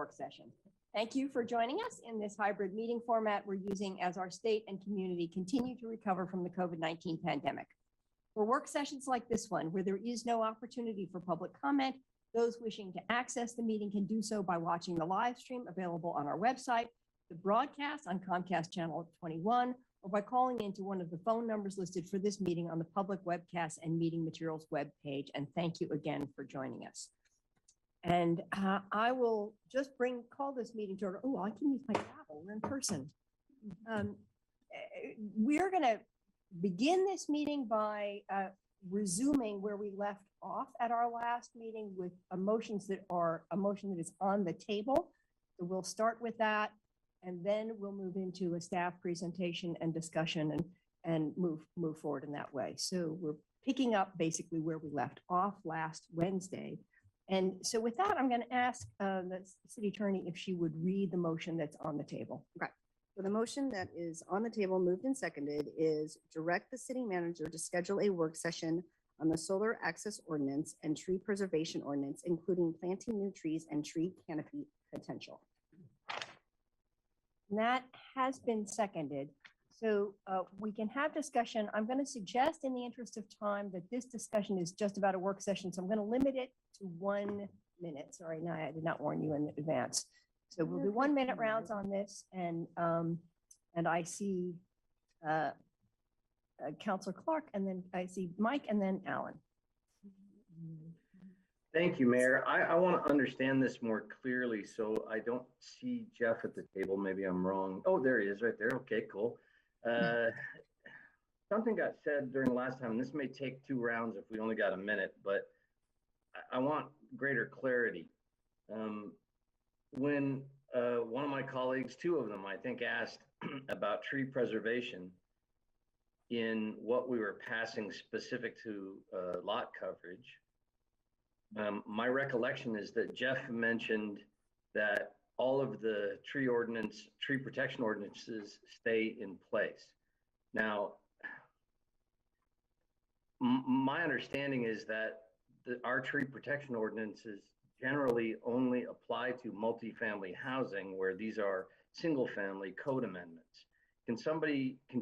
work session. Thank you for joining us in this hybrid meeting format we're using as our state and community continue to recover from the COVID-19 pandemic. For work sessions like this one, where there is no opportunity for public comment, those wishing to access the meeting can do so by watching the live stream available on our website, the broadcast on Comcast Channel 21, or by calling into one of the phone numbers listed for this meeting on the public webcast and meeting materials web page. And thank you again for joining us. And I will just call this meeting to order. Oh, I can use my gavel. We're in person. We're going to begin this meeting by resuming where we left off at our last meeting with a motion that is on the table. So we'll start with that, and then we'll move into a staff presentation and discussion and move forward in that way. So we're picking up basically where we left off last Wednesday. And so with that, I'm going to ask the city attorney if she would read the motion that's on the table. Okay. So the motion that is on the table, moved and seconded, is direct the city manager to schedule a work session on the solar access ordinance and tree preservation ordinance, including planting new trees and tree canopy potential. And that has been seconded. So we can have discussion. I'm going to suggest, in the interest of time, that this discussion is just about a work session. So I'm going to limit it to 1 minute. Sorry, no, I did not warn you in advance. So we'll do 1 minute rounds on this, and I see Councilor Clark, and then I see Mike, and then Alan. Thank you, Mayor. I want to understand this more clearly, so I don't see Jeff at the table. Maybe I'm wrong. Oh, there he is right there. Okay, cool. Something got said during the last time, and this may take 2 rounds if we only got a minute, but I want greater clarity. When one of my colleagues, 2 of them, I think, asked about tree preservation in what we were passing specific to lot coverage, my recollection is that Jeff mentioned that all of the tree protection ordinances stay in place. Now, my understanding is that our tree protection ordinances generally only apply to multifamily housing, where these are single family code amendments.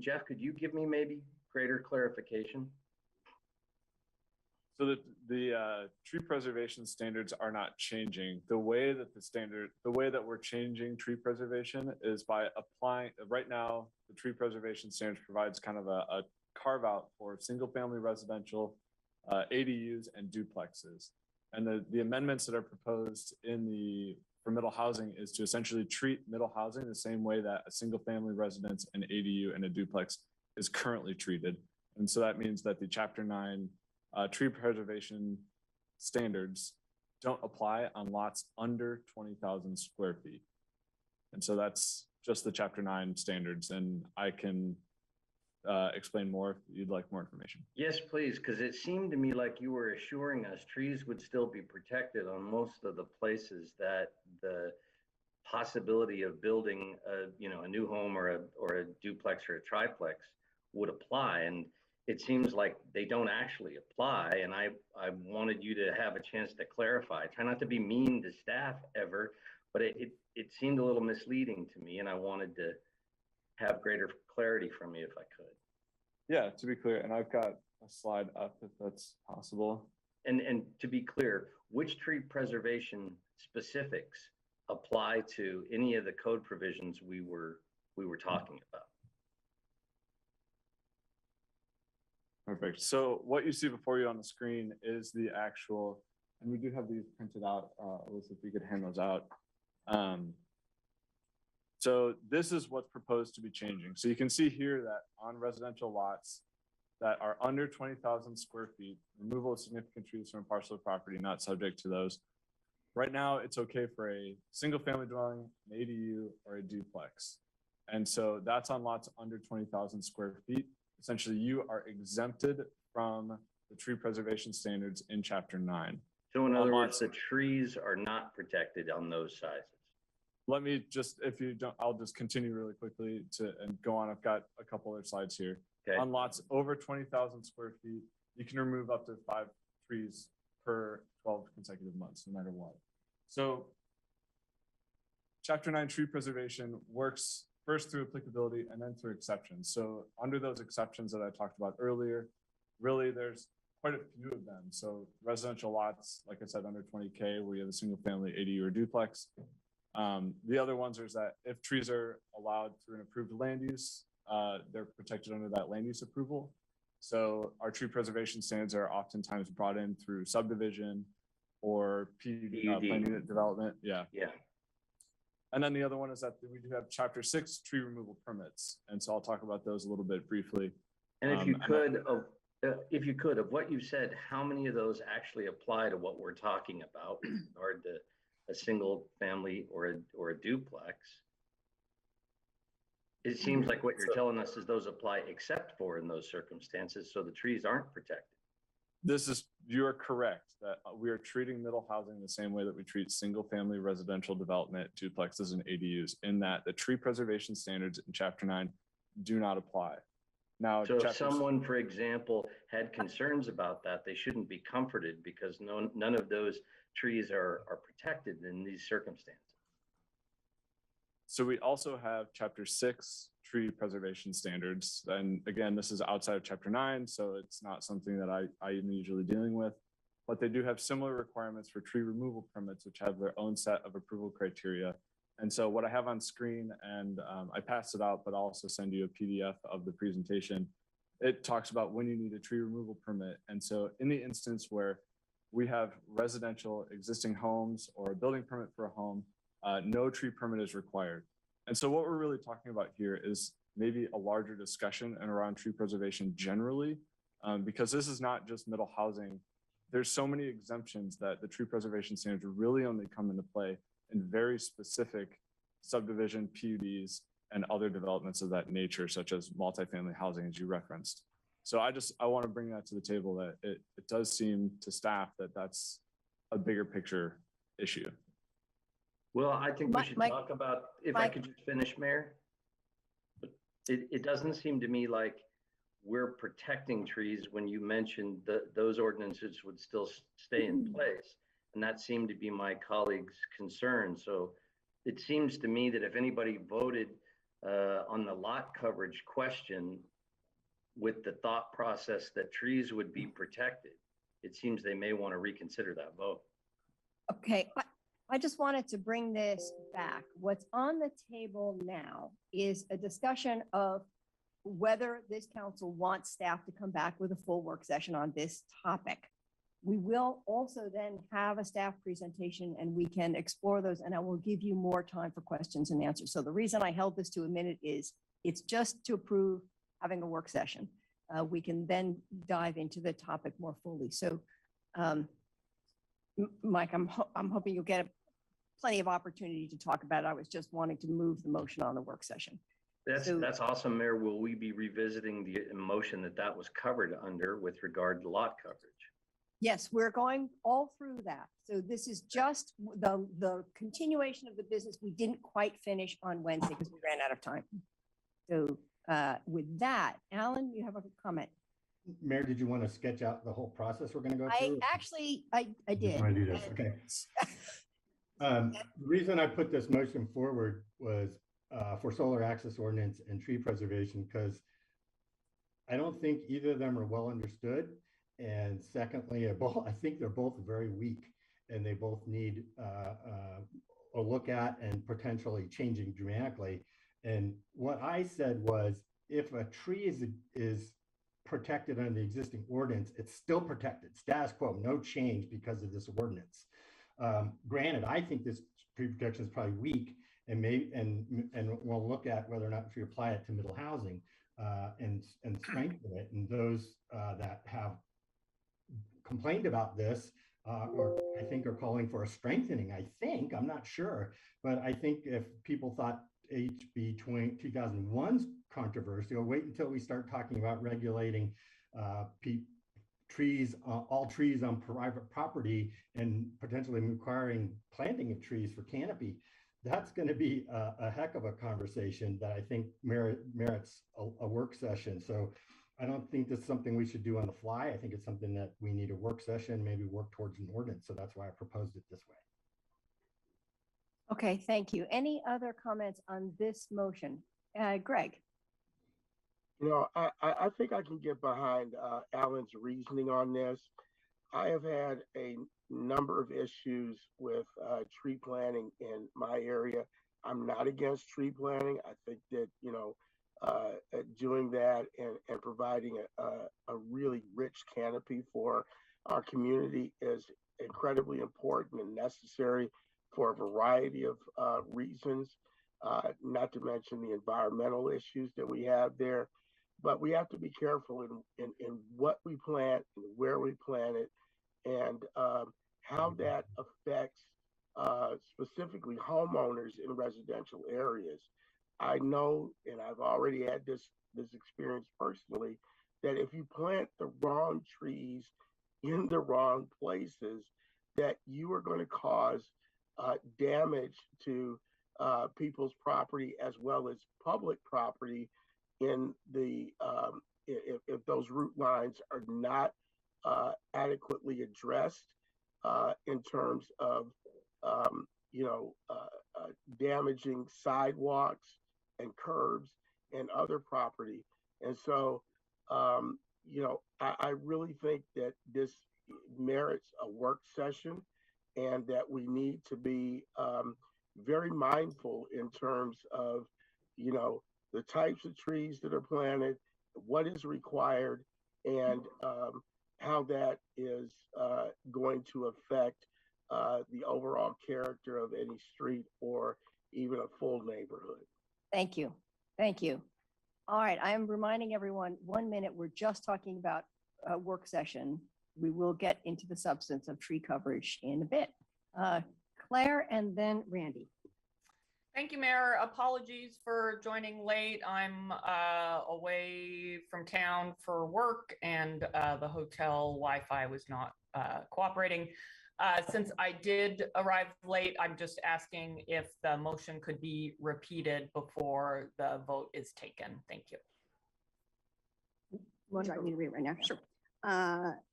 Jeff, could you give me maybe greater clarification? So the tree preservation standards are not changing. The way that we're changing tree preservation is by applying, right now, the tree preservation standards provides kind of a carve out for single family residential, ADUs and duplexes. And the amendments that are proposed for middle housing is to essentially treat middle housing the same way that a single family residence, an ADU, and a duplex is currently treated. And so that means that the Chapter 9 tree preservation standards don't apply on lots under 20,000 square feet. And so that's just the Chapter 9 standards. And I can explain more if you'd like more information. Yes, please, because it seemed to me like you were assuring us trees would still be protected on most of the places that the possibility of building a new home or a duplex or a triplex would apply. And it seems like they don't actually apply. And I wanted you to have a chance to clarify. Try not to be mean to staff ever, but it seemed a little misleading to me, and I wanted to have greater clarity from you if I could. Yeah, to be clear, and I've got a slide up if that's possible. And to be clear, which tree preservation specifics apply to any of the code provisions we were talking about? Perfect. So what you see before you on the screen is the actual, and we do have these printed out. Alyssa, if you could hand those out. So this is what's proposed to be changing. So you can see here that on residential lots that are under 20,000 square feet, removal of significant trees from a parcel of property not subject to those. Right now, it's okay for a single family dwelling, an ADU, or a duplex. And so that's on lots under 20,000 square feet. Essentially, you are exempted from the tree preservation standards in Chapter 9. So in other words, the trees are not protected on those sizes. Let me just, if you don't, I'll just continue really quickly and go on. I've got a couple other slides here. Okay. On lots over 20,000 square feet, you can remove up to 5 trees per 12 consecutive months, no matter what. So Chapter 9 tree preservation works first through applicability and then through exceptions. So under those exceptions that I talked about earlier, really there's quite a few of them. So residential lots, like I said, under 20K, where you have a single family ADU or duplex. The other ones is that if trees are allowed through an approved land use, they're protected under that land use approval. So our tree preservation standards are oftentimes brought in through subdivision or PUD, plan unit development. Yeah. And then the other one is that we do have Chapter 6 tree removal permits. And so I'll talk about those a little bit briefly. And if you could, of what you said, how many of those actually apply to what we're talking about with regard to a single family or a duplex? It seems like what you're telling us is those apply except for in those circumstances, so the trees aren't protected. You're correct that we are treating middle housing the same way that we treat single family residential development, duplexes and ADUs, in that the tree preservation standards in Chapter 9 do not apply. Now, so if someone, for example, had concerns about that, they shouldn't be comforted because none of those trees are protected in these circumstances. So we also have Chapter 6 tree preservation standards. And again, this is outside of Chapter 9, so it's not something that I am usually dealing with. But they do have similar requirements for tree removal permits, which have their own set of approval criteria. And so what I have on screen, and I passed it out, but I'll also send you a PDF of the presentation. It talks about when you need a tree removal permit. And so in the instance where we have residential existing homes or a building permit for a home, no tree permit is required. And so what we're really talking about here is maybe a larger discussion and around tree preservation generally, because this is not just middle housing. There's so many exemptions that the tree preservation standards really only come into play in very specific subdivision, PUDs, and other developments of that nature, such as multifamily housing, as you referenced. So I want to bring that to the table, that it does seem to staff that that's a bigger picture issue. Well, I think we should talk about, if I could just finish, Mayor. It doesn't seem to me like we're protecting trees when you mentioned that those ordinances would still stay in place. And that seemed to be my colleague's concern. So it seems to me that if anybody voted on the lot coverage question with the thought process that trees would be protected, it seems they may want to reconsider that vote. Okay, I just wanted to bring this back. What's on the table now is a discussion of whether this council wants staff to come back with a full work session on this topic. We will also then have a staff presentation and we can explore those, and I will give you more time for questions and answers. So the reason I held this to a minute is it's just to approve having a work session. We can then dive into the topic more fully. So Mike, I'm hoping you'll get plenty of opportunity to talk about it. I was just wanting to move the motion on the work session. That's awesome, Mayor. Will we be revisiting the motion that was covered under with regard to lot coverage? Yes, we're going all through that. So this is just the continuation of the business we didn't quite finish on Wednesday because we ran out of time. So with that, Alan, you have a comment? Mayor, did you want to sketch out the whole process we're going to go through? I did. Want to do this? Okay. The reason I put this motion forward was for solar access ordinance and tree preservation, because I don't think either of them are well understood. And secondly, I think they're both very weak and they both need a look at and potentially changing dramatically. And what I said was, if a tree is protected under the existing ordinance, it's still protected, status quo, no change because of this ordinance. Granted, I think this tree protection is probably weak, and we'll look at whether or not if you apply it to middle housing and strengthen it. And those that have complained about this or I think are calling for a strengthening. I'm not sure, but I think if people thought HB 2001's controversial, wait until we start talking about regulating trees, all trees on private property, and potentially requiring planting of trees for canopy. That's going to be a heck of a conversation that I think merits a work session. So I don't think this is something we should do on the fly. I think it's something that we need a work session, maybe work towards an ordinance. So that's why I proposed it this way. Okay, thank you. Any other comments on this motion? Greg? I think I can get behind Alan's reasoning on this. I have had a number of issues with tree planting in my area. I'm not against tree planting. I think that, doing that and providing a really rich canopy for our community is incredibly important and necessary for a variety of reasons, not to mention the environmental issues that we have there. But we have to be careful in what we plant and where we plant it, and how that affects specifically homeowners in residential areas. I know, and I've already had this experience personally, that if you plant the wrong trees in the wrong places, that you are going to cause damage to people's property as well as public property in the if those root lines are not adequately addressed in terms of damaging sidewalks and curbs and other property. And so I really think that this merits a work session, and that we need to be very mindful in terms of the types of trees that are planted, what is required, and how that is going to affect the overall character of any street or even a full neighborhood. Thank you. Thank you. All right, I am reminding everyone, 1 minute, we're just talking about a work session. We will get into the substance of tree coverage in a bit. Claire and then Randy. Thank you, Mayor. Apologies for joining late. I'm away from town for work, and the hotel Wi-Fi was not cooperating. Since I did arrive late, I'm just asking if the motion could be repeated before the vote is taken. Thank you. Would you like me to read it right now? Sure.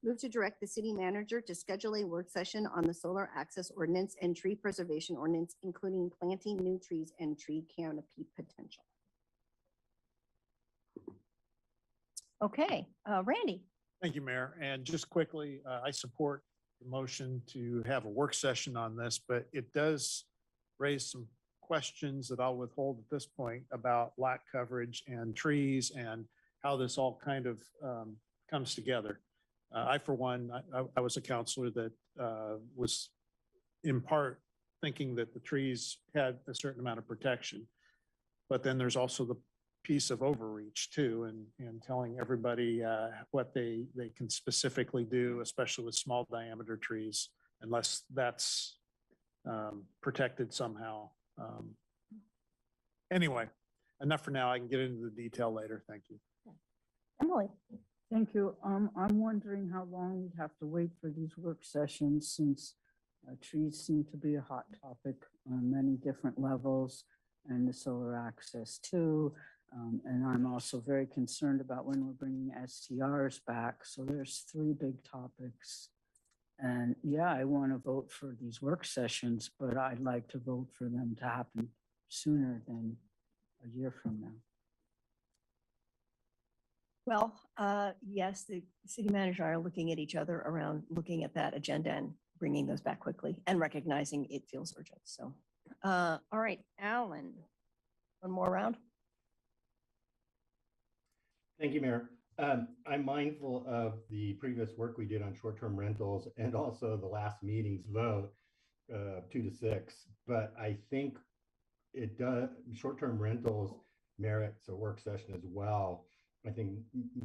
Move to direct the city manager to schedule a work session on the solar access ordinance and tree preservation ordinance, including planting new trees and tree canopy potential. Okay, Randy. Thank you, Mayor. And just quickly, I support the motion to have a work session on this, but it does raise some questions that I'll withhold at this point about lot coverage and trees and how this all kind of comes together. I, for one, I was a counselor that was in part thinking that the trees had a certain amount of protection, but then there's also the piece of overreach too, and telling everybody what they can specifically do, especially with small diameter trees, unless that's protected somehow. Anyway, enough for now. I can get into the detail later. Thank you. Emily. Thank you. I'm wondering how long we have to wait for these work sessions, since trees seem to be a hot topic on many different levels, and the solar access too. And I'm also very concerned about when we're bringing STRs back. So there's 3 big topics. And yeah, I want to vote for these work sessions, but I'd like to vote for them to happen sooner than a year from now. Well, yes, the city manager and I are looking at each other around looking at that agenda and bringing those back quickly and recognizing it feels urgent. So, all right, Alan, one more round. Thank you, Mayor. I'm mindful of the previous work we did on short-term rentals and also the last meeting's vote, 2-6. But I think it does, short-term rentals merits a work session as well. I think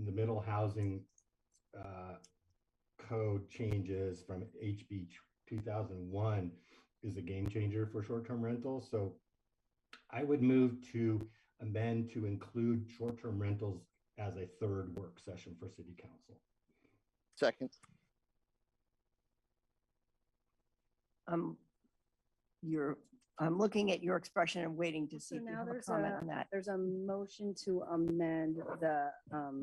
the middle housing code changes from HB 2001 is a game changer for short-term rentals. So I would move to amend to include short-term rentals as a 3rd work session for city council. Second. I'm looking at your expression and waiting to see if you have a comment on that. There's a motion to amend the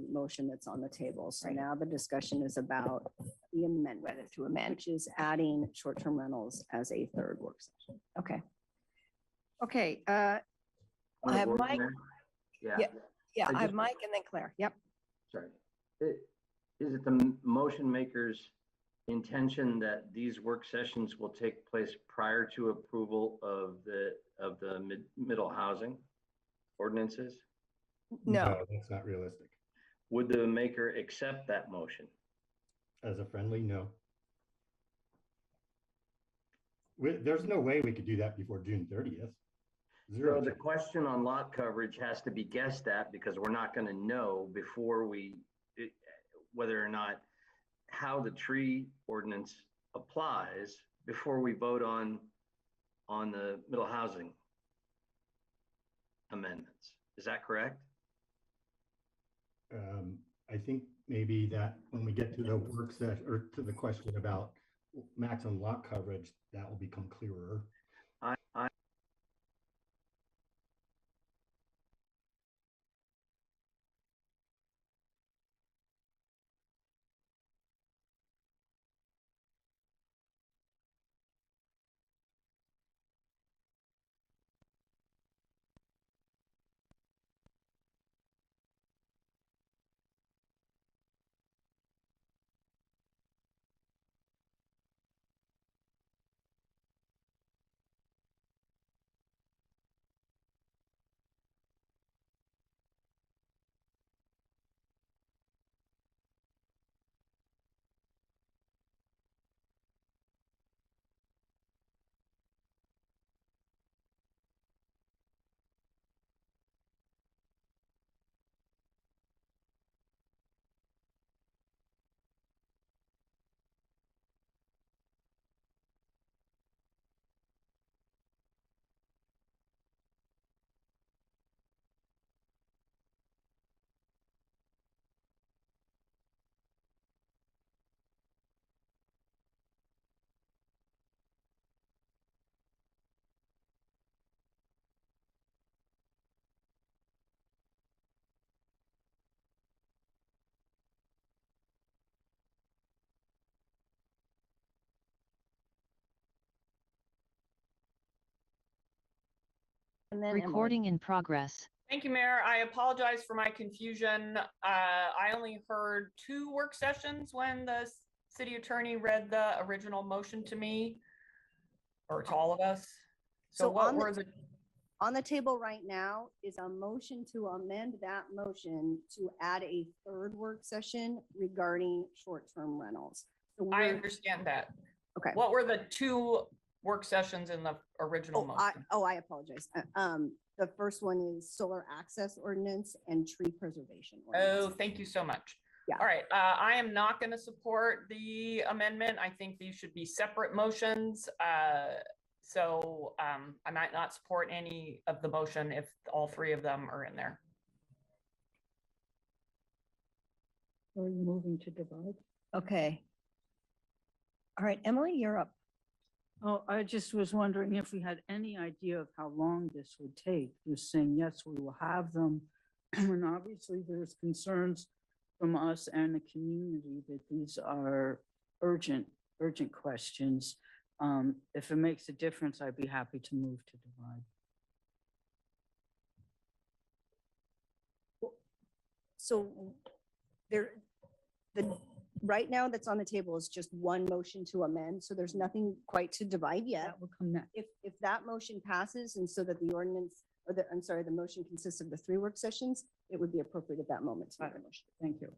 motion that's on the table. So Right. now the discussion is about the amendment Whether to amend. which is adding short-term rentals as a 3rd work session. Okay. Okay, Point I of have order, Mike. Mayor? Yeah. Yeah, I I have just- Mike and then Claire. Yep. Sorry. Is it the motion maker's intention that these work sessions will take place prior to approval of the middle housing ordinances? No, That's not realistic. Would the maker accept that motion? As a friendly, no. There's no way we could do that before June 30th. Zero So the chance. question on lot coverage has to be guessed at because we're not going to know before whether or not how the tree ordinance applies before we vote on the middle housing amendments. Is that correct? I think maybe that when we get to the work session or to the question about maximum lot coverage, that will become clearer. I and then Emily. Recording in progress. Thank you, Mayor. I apologize for my confusion. I only heard 2 work sessions when the city attorney read the original motion to me, or to all of us. So So what on the- were the, On the table right now is a motion to amend that motion to add a third work session regarding short-term rentals. So I we're- understand that. Okay. What were the 2 work sessions in the original motion? I apologize. The first one is solar access ordinance and tree preservation. Oh, ordinance. thank you so much. Yeah. All right, I am not going to support the amendment. I think these should be separate motions. So I might not support any of the motion if all 3 of them are in there. Are you moving to divide? Okay. All right, Emily, you're up. Oh, I just was wondering if we had any idea of how long this would take. You're saying, yes, we will have them. And obviously there's concerns from us and the community that these are urgent questions. If it makes a difference, I'd be happy to move to divide. So right now that's on the table is just one motion to amend. So there's nothing quite to divide yet. That will come next. If that motion passes and so that the ordinance or the motion consists of the 3 work sessions, it would be appropriate at that moment to make a motion. Thank you.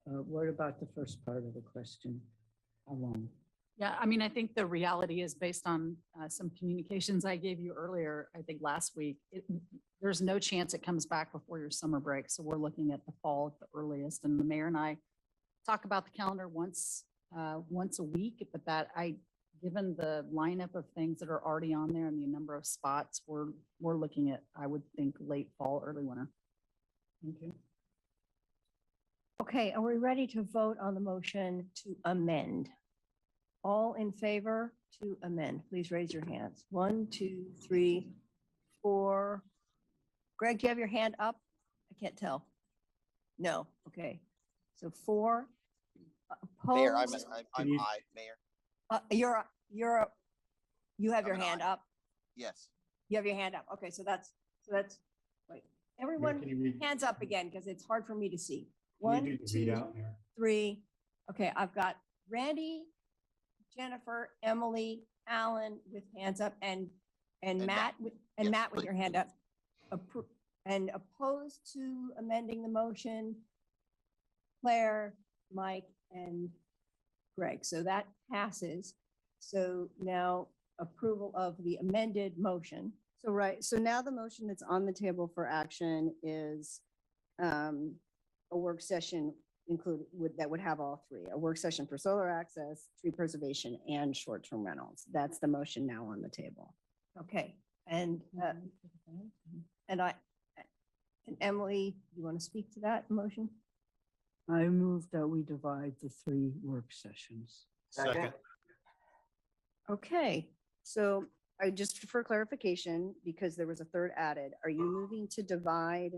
What about the first part of the question? How long? Yeah, I mean, I think the reality is based on some communications I gave you earlier, I think last week, there's no chance it comes back before your summer break. So we're looking at the fall at the earliest. And the mayor and I talk about the calendar once a week, but given the lineup of things that are already on there and the number of spots, we're looking at, I would think, late fall, early winter. Thank you. Okay, are we ready to vote on the motion to amend? All in favor to amend, please raise your hands. 1, 2, 3, 4. Greg, do you have your hand up? I can't tell. No, okay. So 4. Mayor, Opposed? I'm aye, Mayor. You have your hand up? Yes. You have your hand up. Okay, so that's, wait, everyone, Can you read, hands up again, because it's hard for me to see. can you One, do the two, readout there? 3. Okay, I've got Randy, Jennifer, Emily, Alan with hands up, and Matt with, Matt with your hand up. And opposed to amending the motion, Claire, Mike, and Greg. So that passes. So now approval of the amended motion. So, right, so now the motion that's on the table for action is a work session that would have all three, a work session for solar access, tree preservation, and short-term rentals. That's the motion now on the table. Okay, and Emily, you want to speak to that motion? I move that we divide the 3 work sessions. Second. Okay, so just for clarification, because there was a third added, are you moving to divide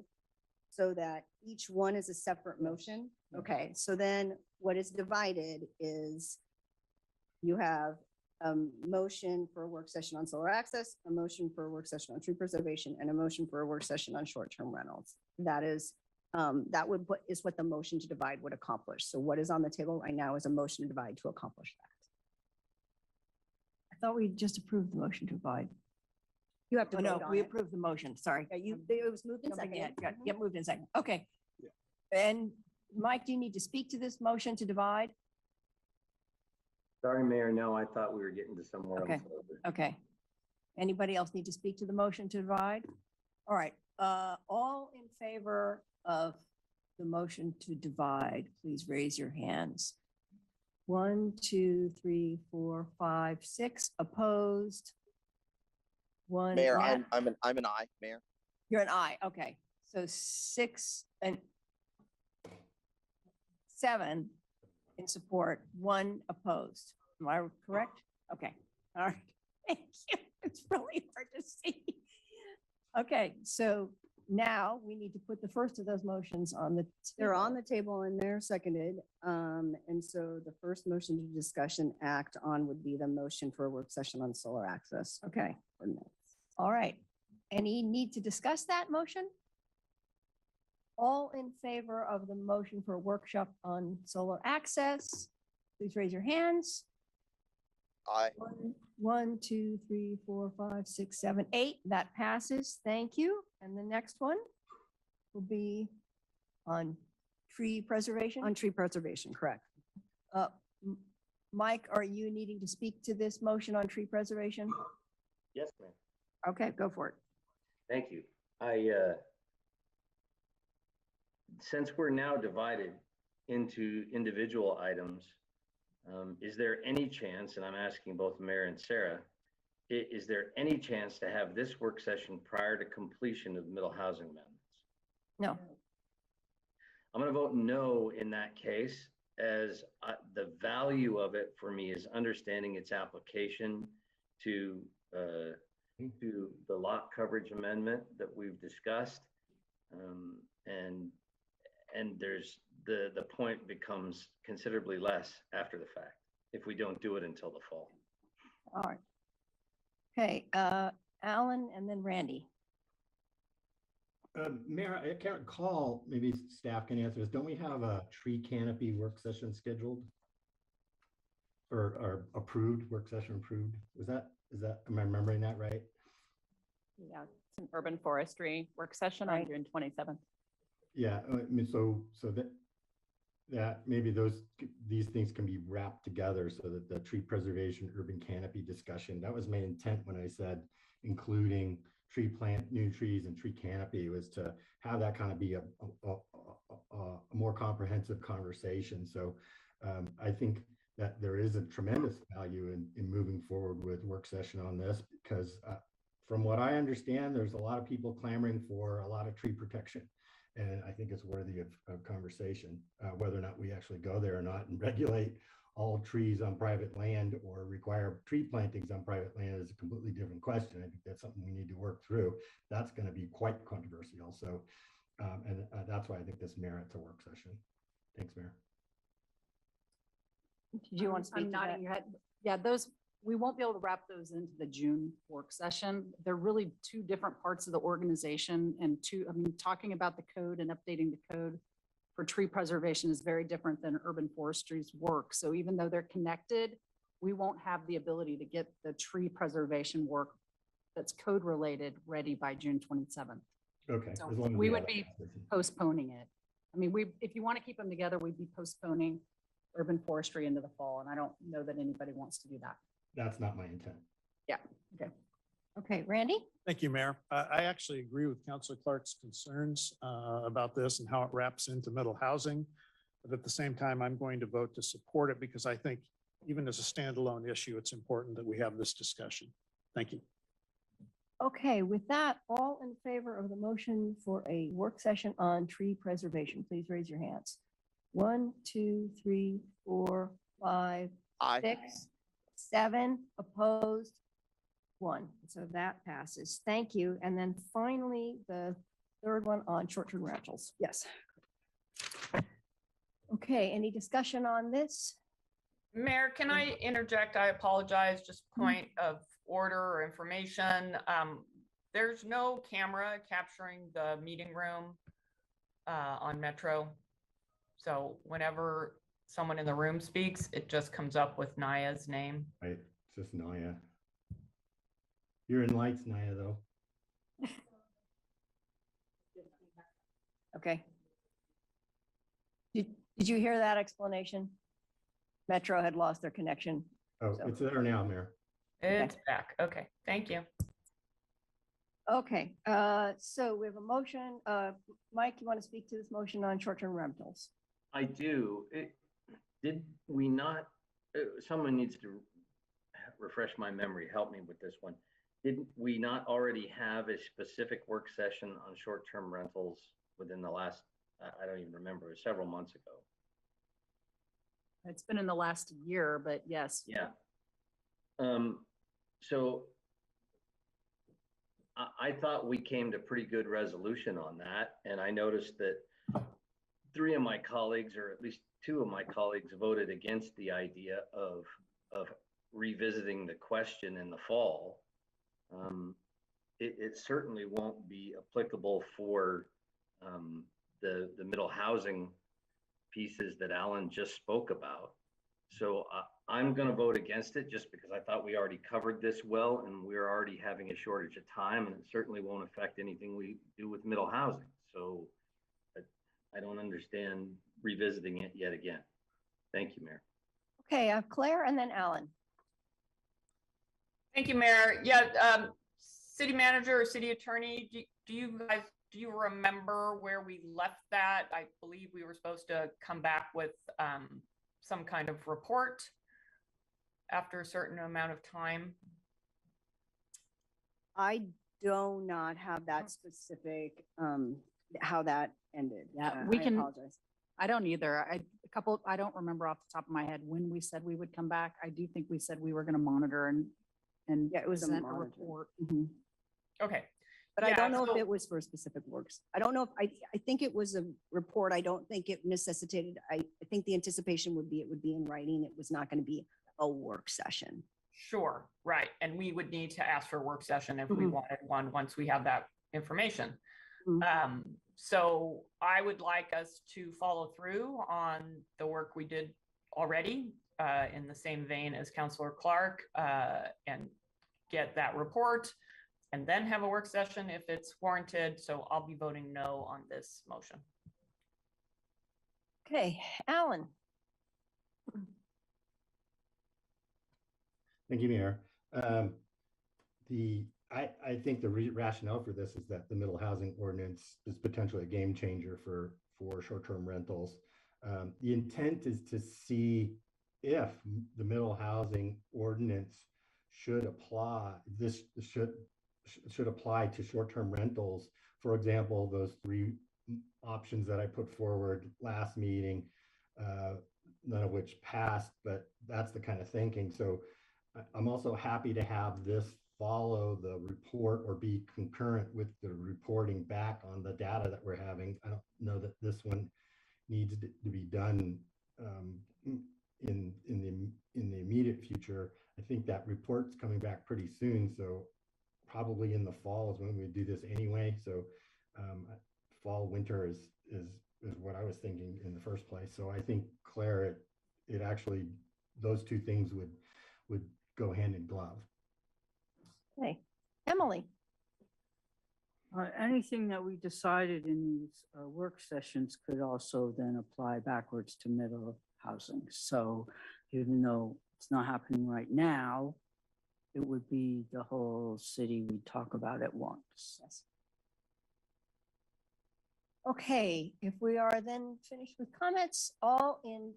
so that each one is a separate motion? Okay, so then what is divided is you have a motion for a work session on solar access, a motion for a work session on tree preservation, and a motion for a work session on short-term rentals. That is what the motion to divide would accomplish. So what is on the table right now is a motion to divide to accomplish that. I thought we just approved the motion to divide. You have to Oh, no, vote on we it. approved the motion. Sorry. Yeah, it was moved in Jumping second. ahead. Got- Yep, moved in second. Okay. And Mike, do you need to speak to this motion to divide? Sorry, Mayor, no, I thought we were getting to somewhere Okay. else. Okay. Anybody else need to speak to the motion to divide? All right, all in favor of the motion to divide, please raise your hands. 1, 2, 3, 4, 5, 6 opposed. 1. Mayor, Matt, I'm an aye, Mayor. You're an aye. Okay, so 6 and 7 in support, 1 opposed. Am I correct? Okay, all right. Thank you. It's really hard to see. Okay, so now we need to put the first of those motions on the. They're on the table and they're seconded. And so the first motion to discussion act on would be the motion for a work session on solar access. Okay, Ordinance. all right. Any need to discuss that motion? All in favor of the motion for a workshop on solar access, please raise your hands. Aye. 1, 2, 3, 4, 5, 6, 7, 8. That passes. Thank you. And the next one will be on tree preservation. On tree preservation, correct. Mike, are you needing to speak to this motion on tree preservation? Yes, ma'am. Okay, go for it. Thank you. Since we're now divided into individual items, is there any chance, and I'm asking both Mayor and Sarah, is there any chance to have this work session prior to completion of middle housing amendments? No. I'm going to vote no in that case, as the value of it for me is understanding its application to the lot coverage amendment that we've discussed. And there's the point becomes considerably less after the fact if we don't do it until the fall. All right. Okay, Alan and then Randy. Mayor, I can't recall, maybe staff can answer this. Don't we have a tree canopy work session scheduled? Or approved, work session approved? Is that, am I remembering that right? Yeah, it's an urban forestry work session on June 27th. Yeah, I mean, so that maybe these things can be wrapped together so that the tree preservation urban canopy discussion, that was my intent when I said including tree plant, new trees and tree canopy, was to have that kind of be a more comprehensive conversation. So I think that there is a tremendous value in moving forward with work session on this, because from what I understand, there's a lot of people clamoring for a lot of tree protection. And I think it's worthy of conversation, whether or not we actually go there or not and regulate all trees on private land or require tree plantings on private land is a completely different question. I think that's something we need to work through. That's going to be quite controversial. So, and that's why I think this merits a work session. Thanks, Mayor. Did you want to speak to that? Your head? Yeah, those we won't be able to wrap those into the June work session. They're really two different parts of the organization and talking about the code and updating the code for tree preservation is very different than urban forestry's work. So even though they're connected, we won't have the ability to get the tree preservation work that's code related ready by June 27th. Okay. So as long as we have would be that. postponing it. I mean, if you want to keep them together, we'd be postponing urban forestry into the fall. And I don't know that anybody wants to do that. That's not my intent. Yeah. Okay. Okay, Randy? Thank you, Mayor. I actually agree with Councilor Clark's concerns about this and how it wraps into middle housing. But at the same time, I'm going to vote to support it because I think even as a standalone issue, it's important that we have this discussion. Thank you. Okay, with that, all in favor of the motion for a work session on tree preservation, please raise your hands. 1, 2, 3, 4, 5, Aye. 6, 7, opposed, 1. So that passes. Thank you. And then finally, the third one on short-term rentals. Yes. Okay, any discussion on this? Mayor, can I interject? I apologize, just point of order or information. There's no camera capturing the meeting room on Metro. So whenever someone in the room speaks, it just comes up with Naya's name. Right. It's just Naya. You're in lights, Naya, though. Okay. Did you hear that explanation? Metro had lost their connection. Oh, So- it's there now, Mayor. It's back. Okay, thank you. Okay, so we have a motion. Mike, you want to speak to this motion on short-term rentals? I do. Did we not, someone needs to refresh my memory, help me with this one. Did we not already have a specific work session on short-term rentals within the last, I don't even remember, it was several months ago? It's been in the last year, but yes. Yeah. So I thought we came to pretty good resolution on that. And I noticed that 3 of my colleagues, or at least 2 of my colleagues, voted against the idea of revisiting the question in the fall. It certainly won't be applicable for the middle housing pieces that Alan just spoke about. So I'm going to vote against it just because I thought we already covered this well and we're already having a shortage of time, and it certainly won't affect anything we do with middle housing. So I don't understand revisiting it yet again. Thank you, Mayor. Okay, Claire and then Alan. Thank you, Mayor. Yeah, city manager or city attorney, do you remember where we left that? I believe we were supposed to come back with some kind of report after a certain amount of time. I do not have that specific, how that ended. Yeah, I apologize. I don't either. I don't remember off the top of my head when we said we would come back. I do think we said we were going to monitor and Yeah, it was a present a monitor. report. Mhm. Okay. But I Yeah, don't know so- if it was for specific works. I don't know if, I think it was a report. I don't think it necessitated, I think the anticipation would be, it would be in writing. It was not going to be a work session. Sure, right. And we would need to ask for a work session if we Mhm. wanted one once we have that information. Mhm. So I would like us to follow through on the work we did already in the same vein as Councilor Clark and get that report and then have a work session if it's warranted. So I'll be voting no on this motion. Okay, Alan. Thank you, Mayor. I think the rationale for this is that the middle housing ordinance is potentially a game changer for short-term rentals. The intent is to see if the middle housing ordinance should apply, should apply to short-term rentals. For example, those 3 options that I put forward last meeting, none of which passed, but that's the kind of thinking. So I'm also happy to have this follow the report or be concurrent with the reporting back on the data that we're having. I don't know that this one needs to be done in the in the immediate future. I think that report's coming back pretty soon, so probably in the fall is when we do this anyway. So fall, winter is what I was thinking in the first place. So I think, Claire, it actually, those two things would go hand in glove. Okay, Emily. Anything that we decided in these work sessions could also then apply backwards to middle housing. So even though it's not happening right now, it would be the whole city we talk about at once. Yes. Okay, if we are then finished with comments, all in,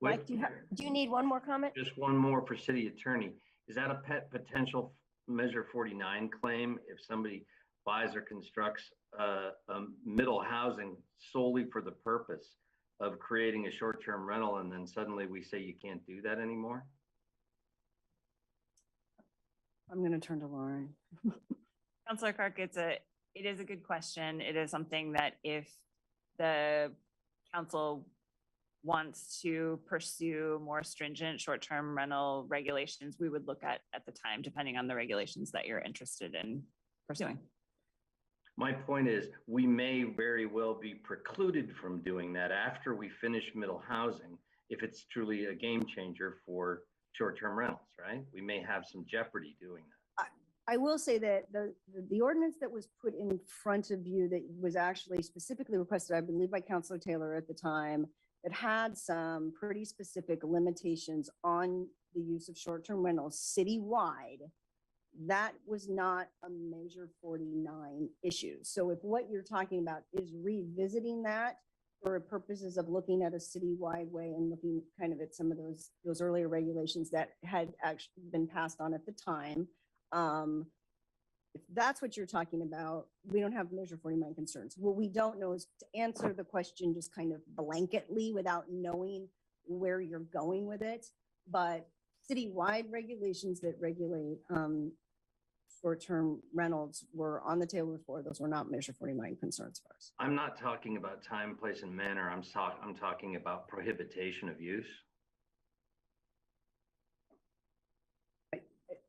Mike, do you need one more comment? Just one more for city attorney. Is that a potential measure 49 claim if somebody buys or constructs middle housing solely for the purpose of creating a short-term rental, and then suddenly we say you can't do that anymore? I'm going to turn to Lauren. Councilor Clark, it is a good question. It is something that if the council wants to pursue more stringent short-term rental regulations, we would look at the time, depending on the regulations that you're interested in pursuing. My point is, we may very well be precluded from doing that after we finish middle housing, if it's truly a game changer for short-term rentals, right? We may have some jeopardy doing that. I will say that the ordinance that was put in front of you that was actually specifically requested, I believe by Councilor Taylor at the time, that had some pretty specific limitations on the use of short-term rentals citywide, that was not a Measure 49 issue. So if what you're talking about is revisiting that for purposes of looking at a citywide way and looking kind of at some of those earlier regulations that had actually been passed on at the time, if that's what you're talking about, we don't have Measure 49 concerns. What we don't know is to answer the question just kind of blanketly without knowing where you're going with it. But citywide regulations that regulate short-term rentals were on the table before. Those were not Measure 49 concerns for us. I'm not talking about time, place, and manner. I'm talking about prohibition of use.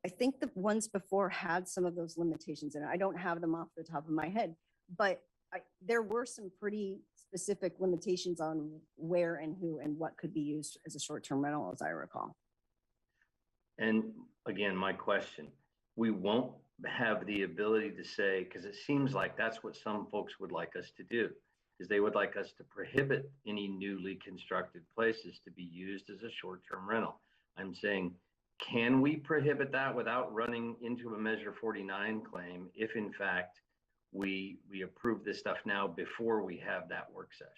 I think the ones before had some of those limitations, and I don't have them off the top of my head, but there were some pretty specific limitations on where and who and what could be used as a short-term rental, as I recall. And again, my question, we won't have the ability to say, because it seems like that's what some folks would like us to do, is they would like us to prohibit any newly constructed places to be used as a short-term rental. I'm saying, can we prohibit that without running into a Measure 49 claim if in fact we approve this stuff now before we have that work session?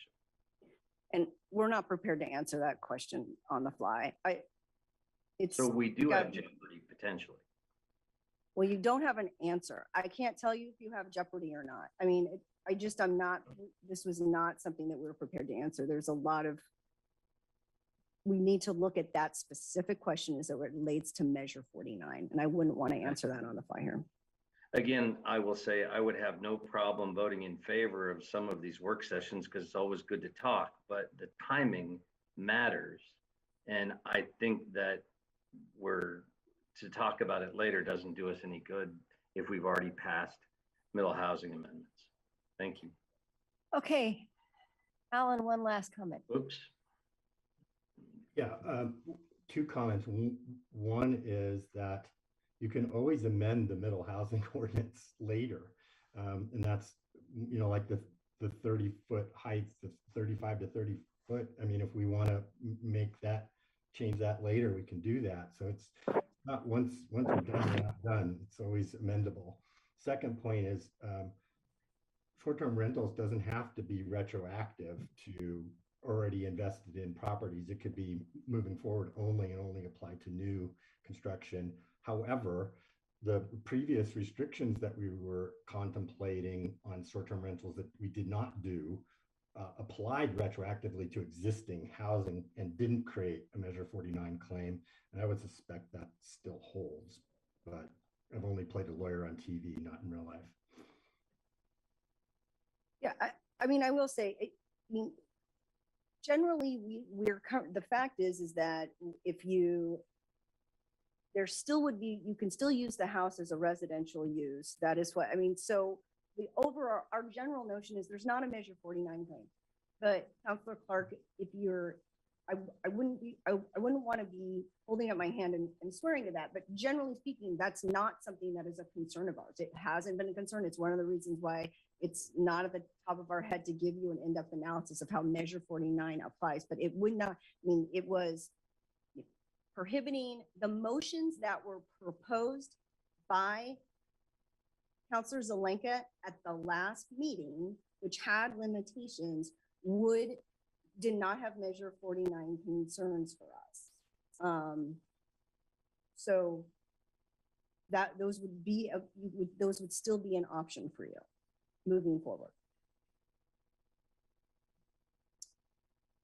And we're not prepared to answer that question on the fly. So we do have jeopardy potentially. Well, you don't have an answer. I can't tell you if you have jeopardy or not. I mean, I'm not, this was not something that we were prepared to answer. There's a lot of, we need to look at that specific question as it relates to Measure 49. And I wouldn't want to answer that on the fly here. Again, I will say I would have no problem voting in favor of some of these work sessions because it's always good to talk, but the timing matters. And I think that to talk about it later doesn't do us any good if we've already passed middle housing amendments. Thank you. Okay, Alan, one last comment. Oops. Yeah, two comments. One is that you can always amend the middle housing ordinance later. And that's, like the 30-foot heights, the 35 to 30 foot. I mean, if we want to change that later, we can do that. So it's not once we're done, we're not done. It's always amendable. Second point is short-term rentals doesn't have to be retroactive to already invested in properties. It could be moving forward only and only apply to new construction. However, the previous restrictions that we were contemplating on short-term rentals that we did not do applied retroactively to existing housing and didn't create a Measure 49 claim. And I would suspect that still holds, but I've only played a lawyer on TV, not in real life. Yeah, I mean, I will say, generally, the fact is that if you, there still would be, you can still use the house as a residential use. That is what, I mean, so the overall, our general notion is there's not a measure 49 claim. But Councilor Clark, if you're, I wouldn't want to be holding up my hand and swearing to that, but generally speaking, that's not something that is a concern of ours. It hasn't been a concern. It's one of the reasons why it's not at the top of our head to give you an in-depth analysis of how measure 49 applies, but it would not, I mean, it was prohibiting the motions that were proposed by Councilor Zelenka at the last meeting, which had limitations, did not have measure 49 concerns for us. So that those would still be an option for you moving forward.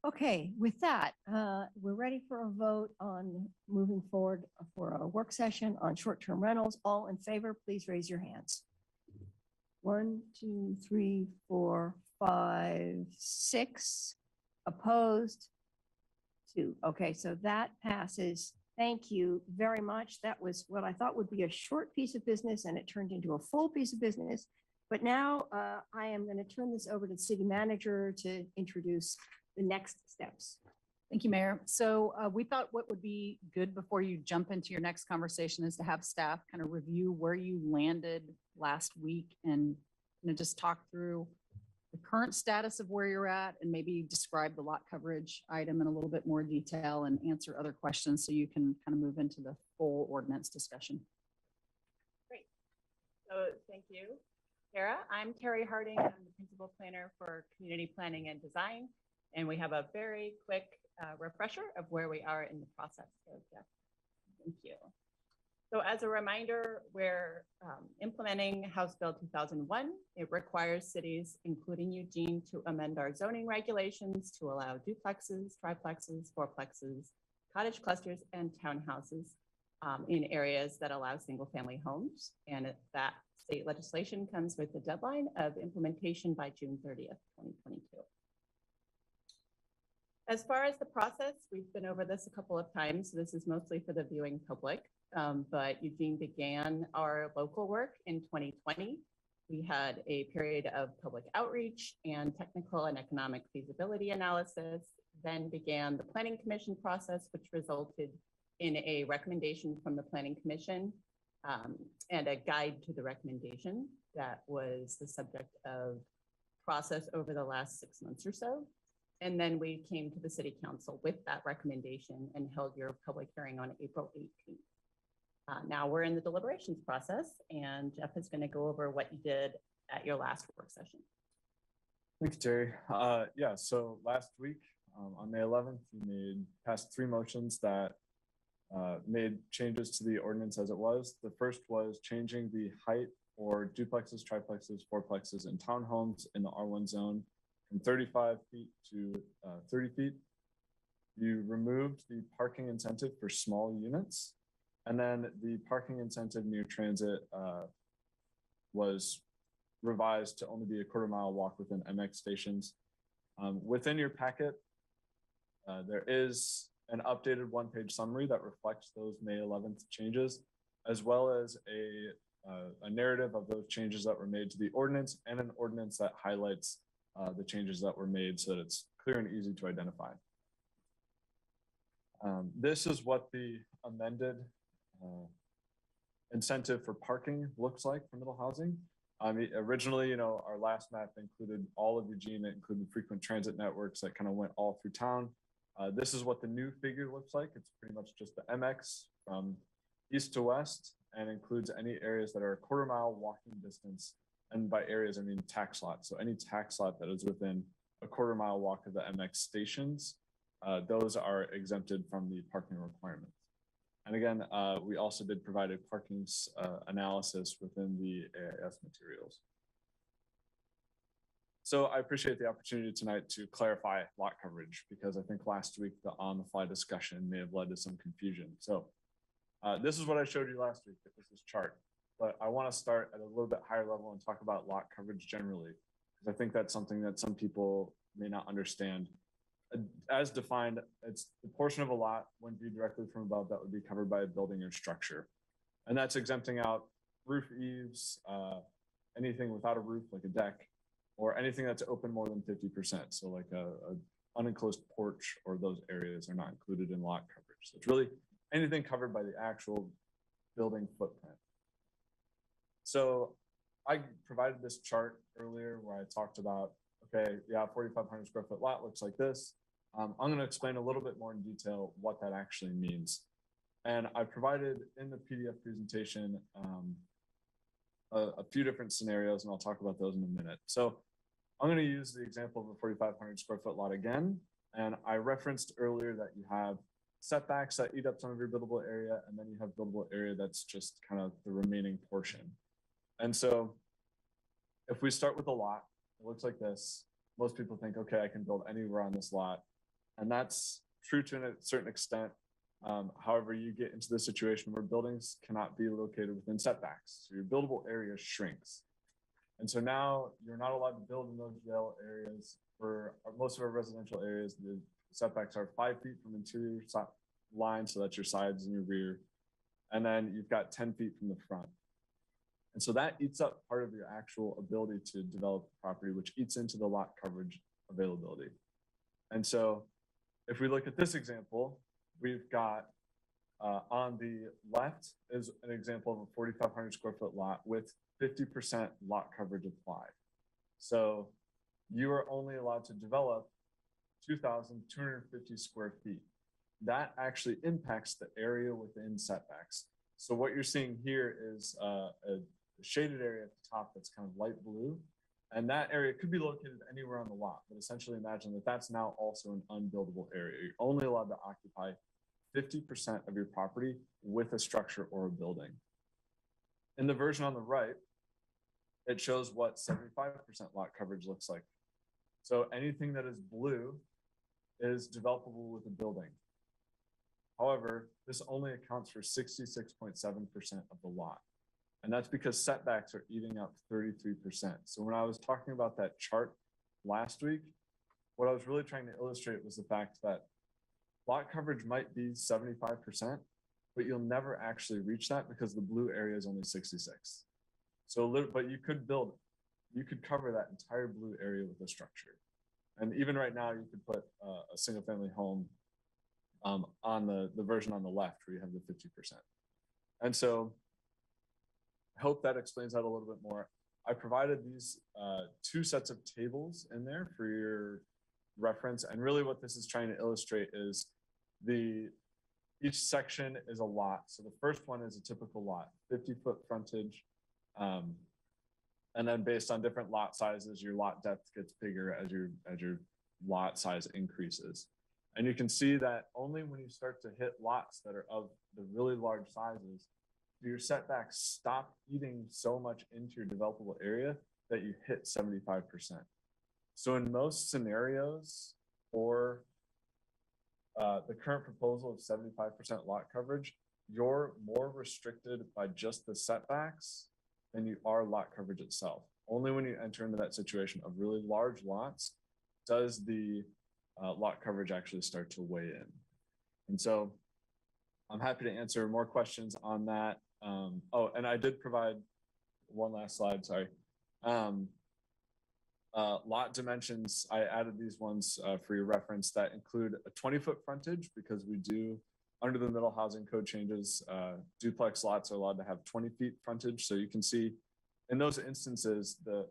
Okay, with that, we're ready for a vote on moving forward for a work session on short-term rentals. All in favor, please raise your hands. 1, 2, 3, 4, 5, 6. Opposed? 2. Okay, so that passes. Thank you very much. That was what I thought would be a short piece of business, and it turned into a full piece of business. But now I am going to turn this over to the city manager to introduce the next steps. Thank you, Mayor. So we thought what would be good before you jump into your next conversation is to have staff kind of review where you landed last week and just talk through the current status of where you're at and maybe describe the lot coverage item in a little bit more detail and answer other questions so you can kind of move into the full ordinance discussion. Great. So thank you, Tara. I'm Carrie Harding. I'm the principal planner for community planning and design. And we have a very quick refresher of where we are in the process. So yeah, thank you. So as a reminder, we're implementing House Bill 2001. It requires cities, including Eugene, to amend our zoning regulations to allow duplexes, triplexes, fourplexes, cottage clusters, and townhouses in areas that allow single-family homes. And that state legislation comes with a deadline of implementation by June 30th, 2022. As far as the process, we've been over this a couple of times. So this is mostly for the viewing public. But Eugene began our local work in 2020. We had a period of public outreach and technical and economic feasibility analysis, then began the Planning Commission process, which resulted in a recommendation from the Planning Commission and a guide to the recommendation that was the subject of process over the last 6 months or so. And then we came to the City Council with that recommendation and held your public hearing on April 18th. Now we're in the deliberations process, and Jeff is going to go over what you did at your last work session. Thanks, Terry. Yeah, so last week on May 11th, we passed 3 motions that made changes to the ordinance as it was. The first was changing the height for duplexes, triplexes, fourplexes, and townhomes in the R1 zone from 35 feet to 30 feet. You removed the parking incentive for small units. And then the parking incentive near transit was revised to only be a quarter-mile walk within MX stations. Within your packet, there is an updated 1-page summary that reflects those May 11th changes, as well as a narrative of those changes that were made to the ordinance and an ordinance that highlights the changes that were made so that it's clear and easy to identify. This is what the amended incentive for parking looks like for middle housing. Originally, our last map included all of Eugene. It included frequent transit networks that kind of went all through town. This is what the new figure looks like. It's pretty much just the MX from east to west and includes any areas that are a quarter-mile walking distance. And by areas, I mean tax lots. So any tax lot that is within a quarter-mile walk of the MX stations, those are exempted from the parking requirements. And again, we also did provide a parking analysis within the AIS materials. So I appreciate the opportunity tonight to clarify lot coverage, because I think last week the on-the-fly discussion may have led to some confusion. So this is what I showed you last week. This is chart, but I want to start at a little bit higher level and talk about lot coverage generally, because I think that's something that some people may not understand. As defined, it's the portion of a lot when viewed directly from above that would be covered by a building or structure. And that's exempting out roof eaves, anything without a roof like a deck, or anything that's open more than 50%. So like a unenclosed porch or those areas are not included in lot coverage. So it's really anything covered by the actual building footprint. So I provided this chart earlier where I talked about, okay, yeah, 4,500 square foot lot looks like this. I'm going to explain a little bit more in detail what that actually means. And I provided in the PDF presentation a few different scenarios, and I'll talk about those in a minute. So I'm going to use the example of a 4,500 square foot lot again. And I referenced earlier that you have setbacks that eat up some of your buildable area, and then you have buildable area that's just kind of the remaining portion. And so if we start with a lot, it looks like this. Most people think, okay, I can build anywhere on this lot. And that's true to a certain extent. However, you get into the situation where buildings cannot be located within setbacks. So your buildable area shrinks. And so now you're not allowed to build in those jail areas. For most of our residential areas, the setbacks are 5 feet from interior line, so that's your sides and your rear. And then you've got 10 feet from the front. And so that eats up part of your actual ability to develop the property, which eats into the lot coverage availability. And so if we look at this example, we've got on the left is an example of a 4,500 square foot lot with 50% lot coverage applied. So you are only allowed to develop 2,250 square feet. That actually impacts the area within setbacks. So what you're seeing here is a shaded area at the top that's kind of light blue. And that area could be located anywhere on the lot, but essentially imagine that that's now also an unbuildable area. You're only allowed to occupy 50% of your property with a structure or a building. In the version on the right, it shows what 75% lot coverage looks like. So anything that is blue is developable with a building. However, this only accounts for 66.7% of the lot. And that's because setbacks are eating up 33%. So when I was talking about that chart last week, what I was really trying to illustrate was the fact that lot coverage might be 75%, but you'll never actually reach that because the blue area is only 66. So, but you could build, you could cover that entire blue area with a structure. And even right now, you could put a single family home on the version on the left where you have the 50%. And so I hope that explains that a little bit more. I provided these two sets of tables in there for your reference. And really what this is trying to illustrate is each section is a lot. So the first one is a typical lot, 50-foot frontage. And then based on different lot sizes, your lot depth gets bigger as your lot size increases. And you can see that only when you start to hit lots that are of the really large sizes, do your setbacks stop eating so much into your developable area that you hit 75%. So in most scenarios for the current proposal of 75% lot coverage, you're more restricted by just the setbacks than you are lot coverage itself. Only when you enter into that situation of really large lots does the lot coverage actually start to weigh in. And so I'm happy to answer more questions on that. Oh, and I did provide one last slide, sorry. Lot dimensions, I added these ones for your reference that include a 20-foot frontage because we do, under the middle housing code changes, duplex lots are allowed to have 20 feet frontage. So you can see in those instances, the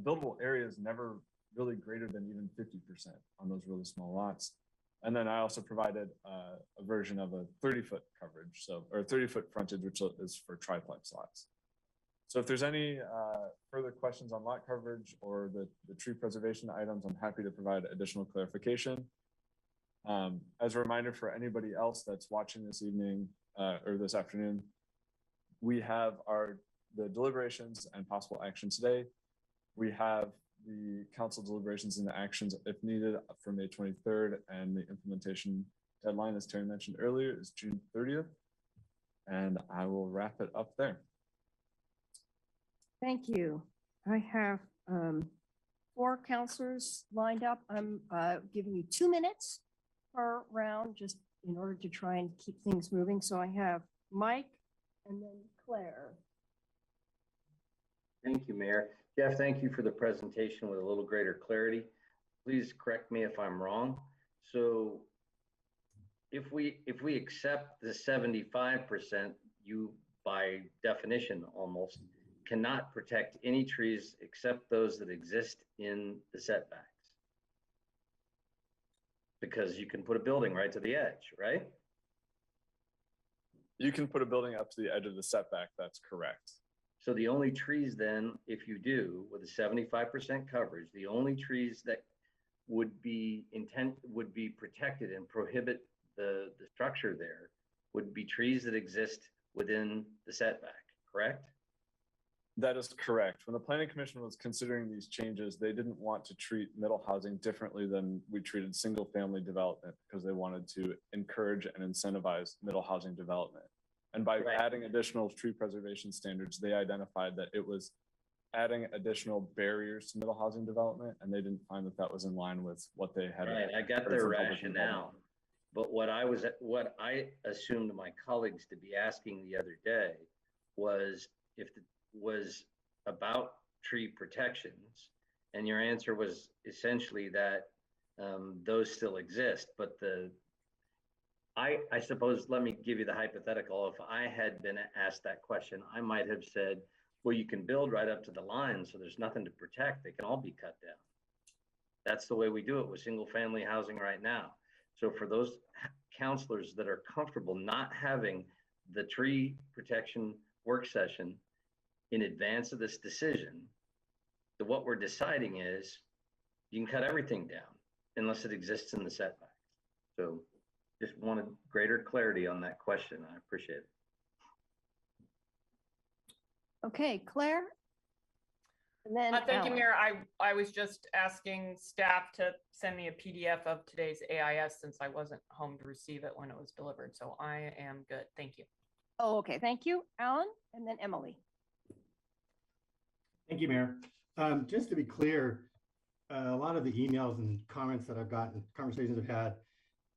buildable area is never really greater than even 50% on those really small lots. And then I also provided a version of a 30-foot coverage, so or 30-foot frontage, which is for triplex lots. So if there's any further questions on lot coverage or the tree preservation items, I'm happy to provide additional clarification. As a reminder for anybody else that's watching this evening or this afternoon, we have the deliberations and possible action today. We have the council deliberations and the actions if needed for May 23rd, and the implementation deadline, as Terry mentioned earlier, is June 30th. And I will wrap it up there. Thank you. I have 4 counselors lined up. I'm giving you 2 minutes per round, just in order to try and keep things moving. So I have Mike and then Claire. Thank you, Mayor. Jeff, thank you for the presentation with a little greater clarity. Please correct me if I'm wrong. So if we accept the 75%, you by definition almost cannot protect any trees except those that exist in the setbacks. Because you can put a building right to the edge, right? You can put a building up to the edge of the setback. That's correct. So the only trees then, if you do with a 75% coverage, the only trees that would be protected and prohibit the structure there would be trees that exist within the setback, correct? That is correct. When the Planning Commission was considering these changes, they didn't want to treat middle housing differently than we treated single family development because they wanted to encourage and incentivize middle housing development. And by adding additional tree preservation standards, they identified that it was adding additional barriers to middle housing development, and they didn't find that that was in line with what they had. Right, I got their rationale. But what I assumed my colleagues to be asking the other day was was about tree protections, and your answer was essentially that those still exist. But I suppose, let me give you the hypothetical. If I had been asked that question, I might have said, well, you can build right up to the line, so there's nothing to protect. They can all be cut down. That's the way we do it with single family housing right now. So for those counselors that are comfortable not having the tree protection work session in advance of this decision, what we're deciding is you can cut everything down unless it exists in the setback. So just wanted greater clarity on that question. I appreciate it. Okay, Claire. And then thank you, Mayor. I was just asking staff to send me a PDF of today's AIS since I wasn't home to receive it when it was delivered. So I am good. Thank you. Oh, okay. Thank you, Alan. And then Emily. Thank you, Mayor. Just to be clear, a lot of the emails and comments that I've gotten, conversations I've had,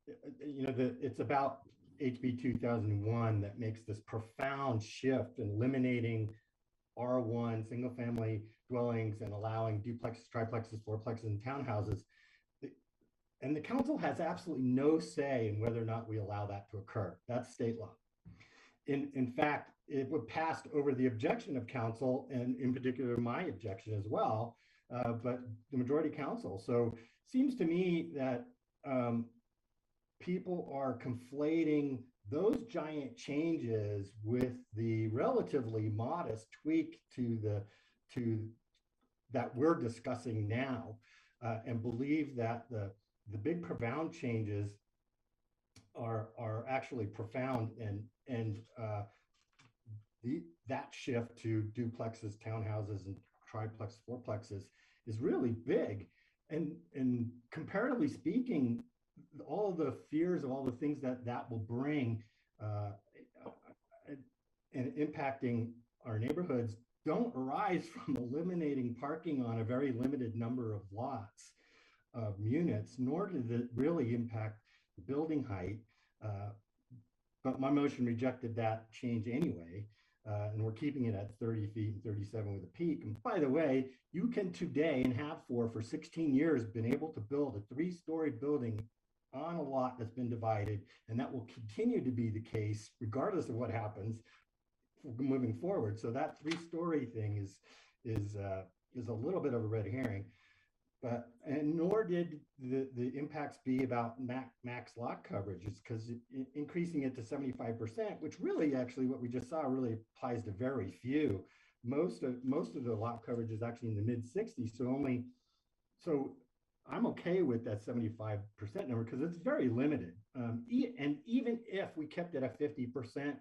it's about HB 2001 that makes this profound shift in eliminating R1 single family dwellings and allowing duplexes, triplexes, fourplexes, and townhouses. And the council has absolutely no say in whether or not we allow that to occur. That's state law. In fact, it would pass over the objection of council, and in particular my objection as well, but the majority council. So it seems to me that people are conflating those giant changes with the relatively modest tweak to that we're discussing now, and believe that the big profound changes are actually profound, and that shift to duplexes, townhouses, and triplex, fourplexes is really big. And comparatively speaking, all the fears of all the things that will bring and impacting our neighborhoods don't arise from eliminating parking on a very limited number of lots of units, nor does it really impact the building height. But my motion rejected that change anyway, and we're keeping it at 30 feet and 37 with a peak. And by the way, you can today, and have for 16 years, been able to build a 3-story building on a lot that's been divided, and that will continue to be the case regardless of what happens moving forward. So that 3-story thing is a little bit of a red herring. But nor did the impacts be about max lot coverages, because increasing it to 75%, which really actually what we just saw really applies to very few. Most of the lot coverage is actually in the mid 60s. So I'm okay with that 75% number because it's very limited. And even if we kept it at 50%,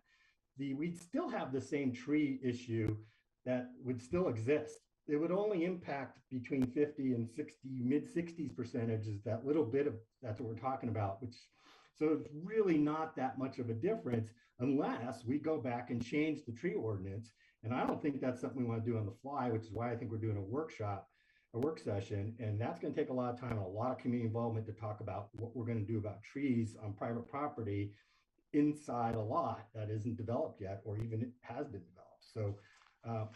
we'd still have the same tree issue that would still exist. It would only impact between 50 and 60, mid 60s percentages, that little bit of, that's what we're talking about, so it's really not that much of a difference unless we go back and change the tree ordinance. And I don't think that's something we want to do on the fly, which is why I think we're doing a workshop. a work session, and that's going to take a lot of time and a lot of community involvement to talk about what we're going to do about trees on private property inside a lot that isn't developed yet or even has been developed. So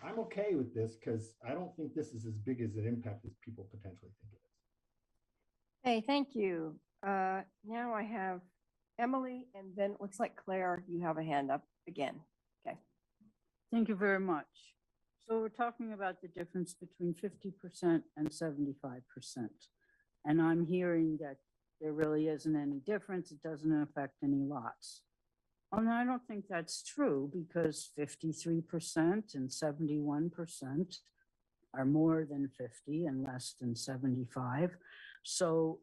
I'm okay with this because I don't think this is as big as an impact as people potentially think it is. Hey, thank you. Now I have Emily, and then it looks like Claire, you have a hand up again. Okay. Thank you very much. So we're talking about the difference between 50% and 75%. And I'm hearing that there really isn't any difference. It doesn't affect any lots. And I don't think that's true because 53% and 71% are more than 50 and less than 75. So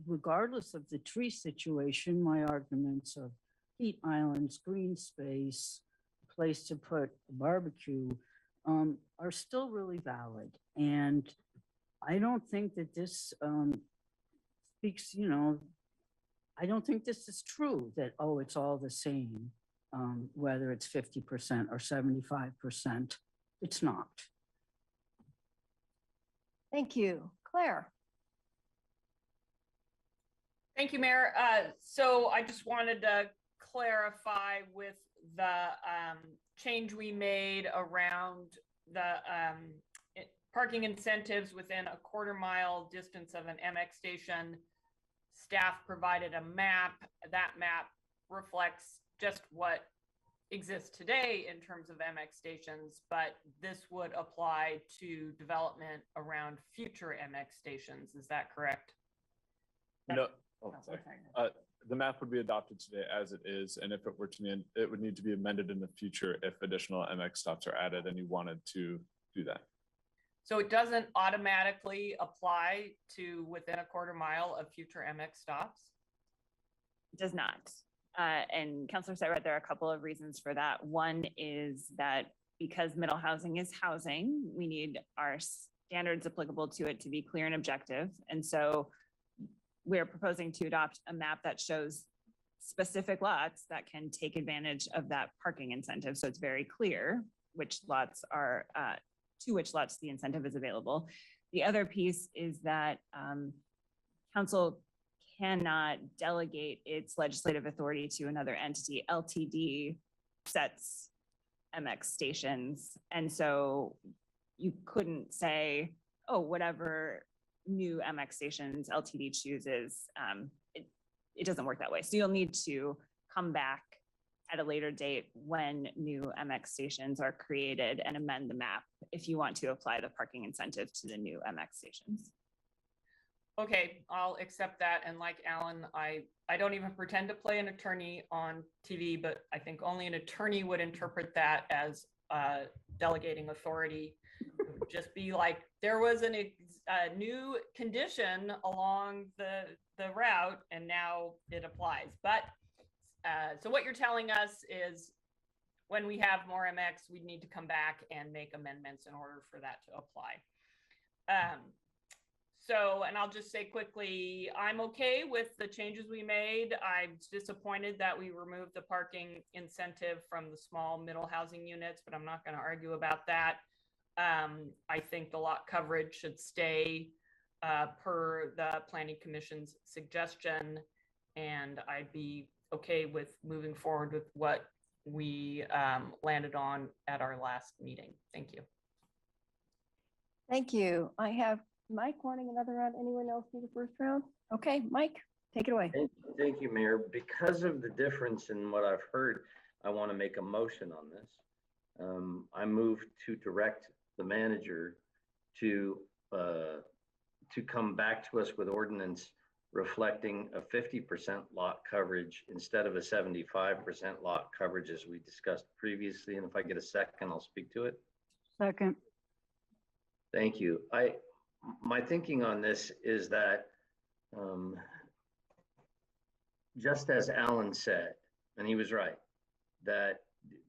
regardless of the tree situation, my arguments of heat islands, green space, place to put a barbecue are still really valid. And I don't think that this speaks, I don't think this is true that, oh, it's all the same, whether it's 50% or 75%. It's not. Thank you. Claire. Thank you, Mayor. So I just wanted to clarify with the change we made around the parking incentives within a quarter-mile distance of an MX station. Staff provided a map. That map reflects just what exists today in terms of MX stations, but this would apply to development around future MX stations. Is that correct? No. Oh, sorry. The map would be adopted today as it is, and if it were to, it would need to be amended in the future if additional MX stops are added and you wanted to do that. So it doesn't automatically apply to within a quarter mile of future MX stops? It does not. And Councilor Seibert, there are a couple of reasons for that. One is that because middle housing is housing, we need our standards applicable to it to be clear and objective. And so we're proposing to adopt a map that shows specific lots that can take advantage of that parking incentive. So it's very clear which lots are, to which lots the incentive is available. The other piece is that council cannot delegate its legislative authority to another entity. LTD sets MX stations. And so you couldn't say, oh, whatever new MX stations LTD chooses, it doesn't work that way. So you'll need to come back at a later date when new MX stations are created and amend the map if you want to apply the parking incentive to the new MX stations. Okay, I'll accept that. And like Alan, I don't even pretend to play an attorney on TV, but I think only an attorney would interpret that as delegating authority. It would just be like, there was a new condition along the route and now it applies. But so what you're telling us is when we have more MX, we need to come back and make amendments in order for that to apply. So, and I'll just say quickly, I'm okay with the changes we made. I'm disappointed that we removed the parking incentive from the small middle housing units, but I'm not going to argue about that. I think the lot coverage should stay per the Planning Commission's suggestion, and I'd be okay with moving forward with what we landed on at our last meeting. Thank you. Thank you. I have Mike wanting another round. Anyone else need a first round? Okay, Mike, take it away. Thank you, Mayor. Because of the difference in what I've heard, I want to make a motion on this. I move to direct the manager to come back to us with ordinance reflecting a 50% lot coverage instead of a 75% lot coverage as we discussed previously. And if I get a second, I'll speak to it. Second. Thank you. My thinking on this is that just as Alan said, and he was right, that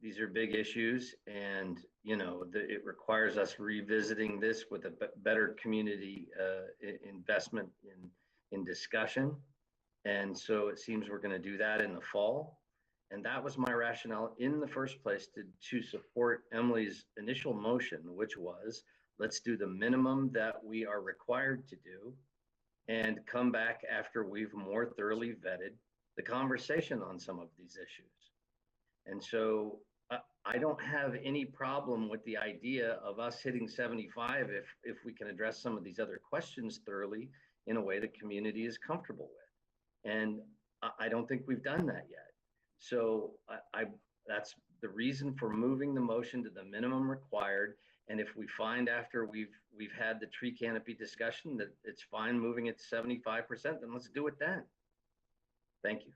these are big issues and, it requires us revisiting this with a better community investment in discussion. And so it seems we're going to do that in the fall. And that was my rationale in the first place to support Emily's initial motion, which was Let's do the minimum that we are required to do and come back after we've more thoroughly vetted the conversation on some of these issues. And so I don't have any problem with the idea of us hitting 75 if we can address some of these other questions thoroughly in a way the community is comfortable with. And I don't think we've done that yet. So that's the reason for moving the motion to the minimum required. And if we find after we've had the tree canopy discussion that it's fine moving it to 75%, then let's do it then. Thank you.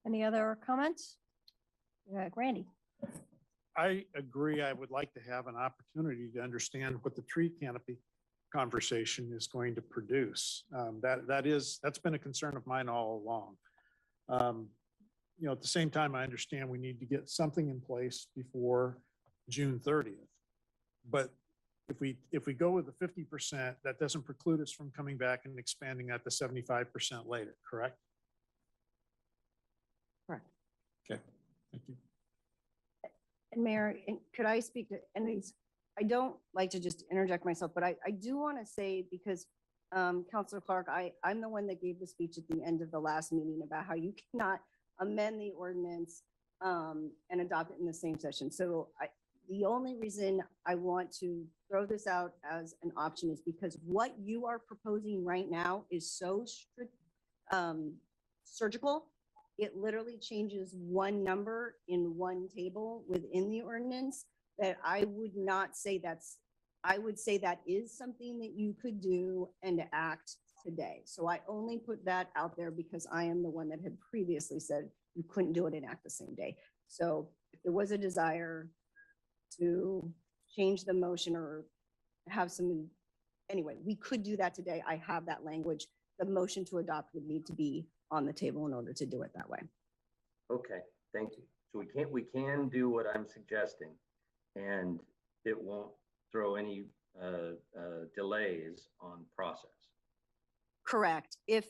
Any other comments? Randy? I agree. I would like to have an opportunity to understand what the tree canopy conversation is going to produce. That's been a concern of mine all along. At the same time, I understand we need to get something in place before June 30th. But if we go with the 50%, that doesn't preclude us from coming back and expanding that to 75% later, correct? Correct. Okay, thank you. And Mayor, could I speak to any of these? I don't like to just interject myself, but I do want to say, because Councilor Clark, I'm the one that gave the speech at the end of the last meeting about how you cannot amend the ordinance and adopt it in the same session. So the only reason I want to throw this out as an option is because what you are proposing right now is so strict, surgical. It literally changes one number in one table within the ordinance that I would not say I would say that is something that you could do and act today. So I only put that out there because I am the one that had previously said you couldn't do it and act the same day. So if there was a desire to change the motion or have some, anyway, we could do that today. I have that language. The motion to adopt would need to be on the table in order to do it that way. Okay, thank you. So we can do what I'm suggesting, and it won't throw any delays on process. Correct. If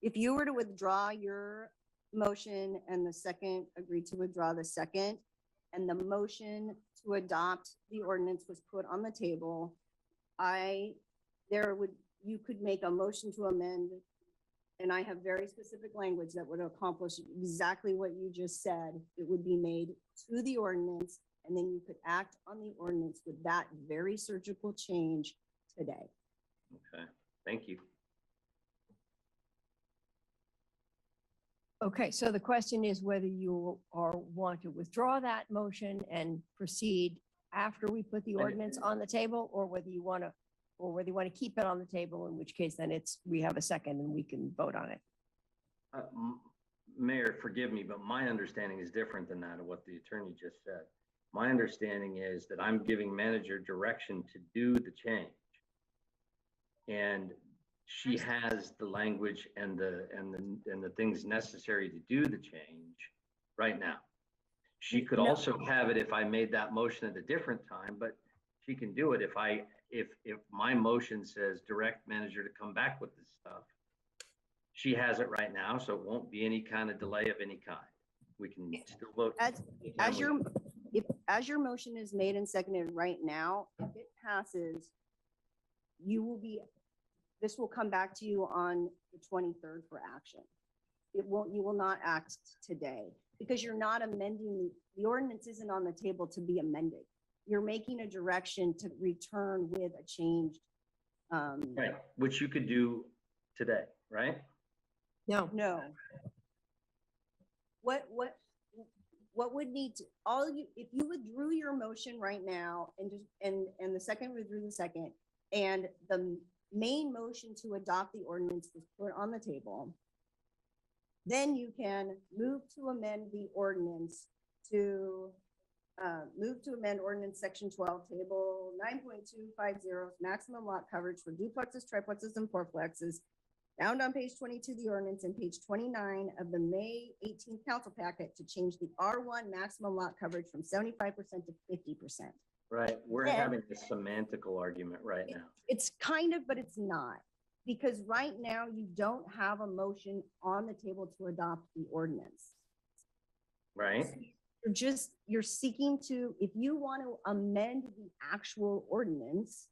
you were to withdraw your motion and the second agreed to withdraw the second, and the motion to adopt the ordinance was put on the table, you could make a motion to amend, and I have very specific language that would accomplish exactly what you just said. It would be made to the ordinance, and then you could act on the ordinance with that very surgical change today. Okay, thank you. Okay, so the question is whether you want to withdraw that motion and proceed after we put the ordinance on the table, or whether you want to keep it on the table, in which case then we have a second and we can vote on it. Mayor, forgive me, but my understanding is different than that of what the attorney just said. My understanding is that I'm giving manager direction to do the change, and she has the language and the things necessary to do the change right now. She could also have it if I made that motion at a different time, but she can do it if my motion says direct manager to come back with this stuff. She has it right now, so it won't be any kind of delay of any kind. We can still vote. As your motion is made and seconded right now, if it passes, this will come back to you on the 23rd for action. You will not act today because you're not amending, the ordinance isn't on the table to be amended. You're making a direction to return with a changed. Right, which you could do today, right? No. No. What would need to, if you withdrew your motion right now and the second withdrew the second, and the main motion to adopt the ordinance was put on the table, then you can move to amend the ordinance to amend ordinance section 12, table 9.250, maximum lot coverage for duplexes, triplexes, and fourplexes, found on page 22 of the ordinance and page 29 of the May 18th council packet, to change the R1 maximum lot coverage from 75% to 50%. Right, we're having a semantical argument right now. It's kind of, but it's not. Because right now you don't have a motion on the table to adopt the ordinance. Right. you're seeking to, if you want to amend the actual ordinance,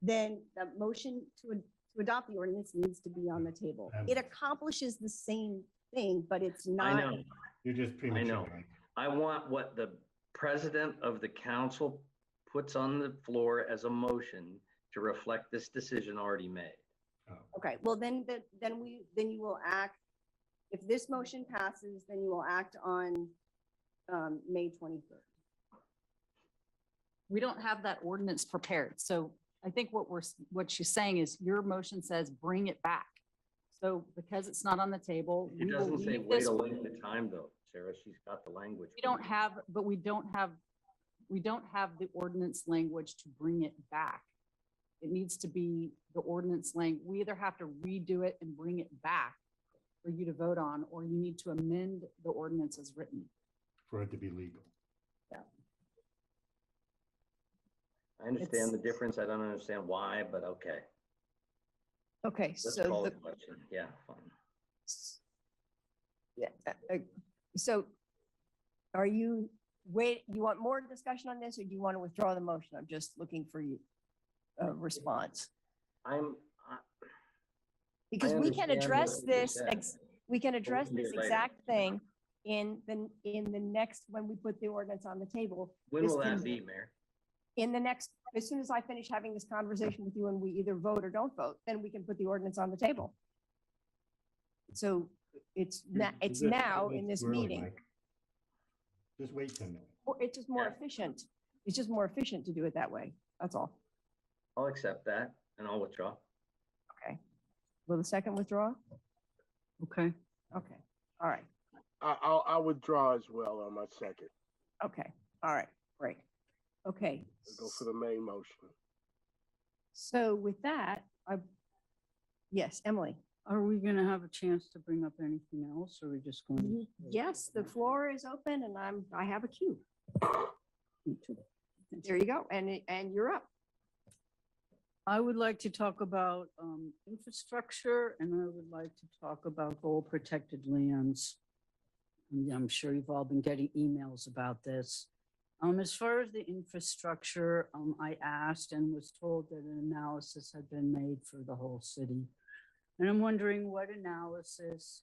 then the motion to adopt the ordinance needs to be on the table. It accomplishes the same thing, but it's I not. know, You're just I premature. know. I want what the president of the council puts on the floor as a motion to reflect this decision already made. Okay, well, then you will act, if this motion passes, then you will act on May 23rd. We don't have that ordinance prepared. So I think what she's saying is your motion says bring it back. So because it's not on the table, It we will doesn't say leave wait this. a length of time though, Sarah. She's got the language. We don't have the ordinance language to bring it back. It needs to be the ordinance language. We either have to redo it and bring it back for you to vote on, or you need to amend the ordinance as written. For it to be legal. I understand the difference. I don't understand why, but okay. Okay, Let's so call the, it a question. Yeah, fine. so are you, you want more discussion on this, or do you want to withdraw the motion? I'm just looking for you, a response. Because we can understand address what you this, said. we can address can do this it later. exact thing in the next, when we put the ordinance on the table. When This will can- that be, Mayor? In the next, as soon as I finish having this conversation with you and we either vote or don't vote, then we can put the ordinance on the table. So it's Just now wait in this early, meeting. Mike. Just wait 10 minutes. Or it's just more Yeah. efficient. It's just more efficient to do it that way. That's all. I'll accept that and I'll withdraw. Okay. Will the second withdraw? Okay. Okay. All right. I'll withdraw as well on my second. Okay. All right. Great. Okay. I'll go for the main motion. So with that, yes, Emily. Are we going to have a chance to bring up anything else, or are we just going to? Yes, the floor is open and I have a queue. There you go. And you're up. I would like to talk about infrastructure, and I would like to talk about goal protected lands. And I'm sure you've all been getting emails about this. As far as the infrastructure, I asked and was told that an analysis had been made for the whole city. And I'm wondering what analysis,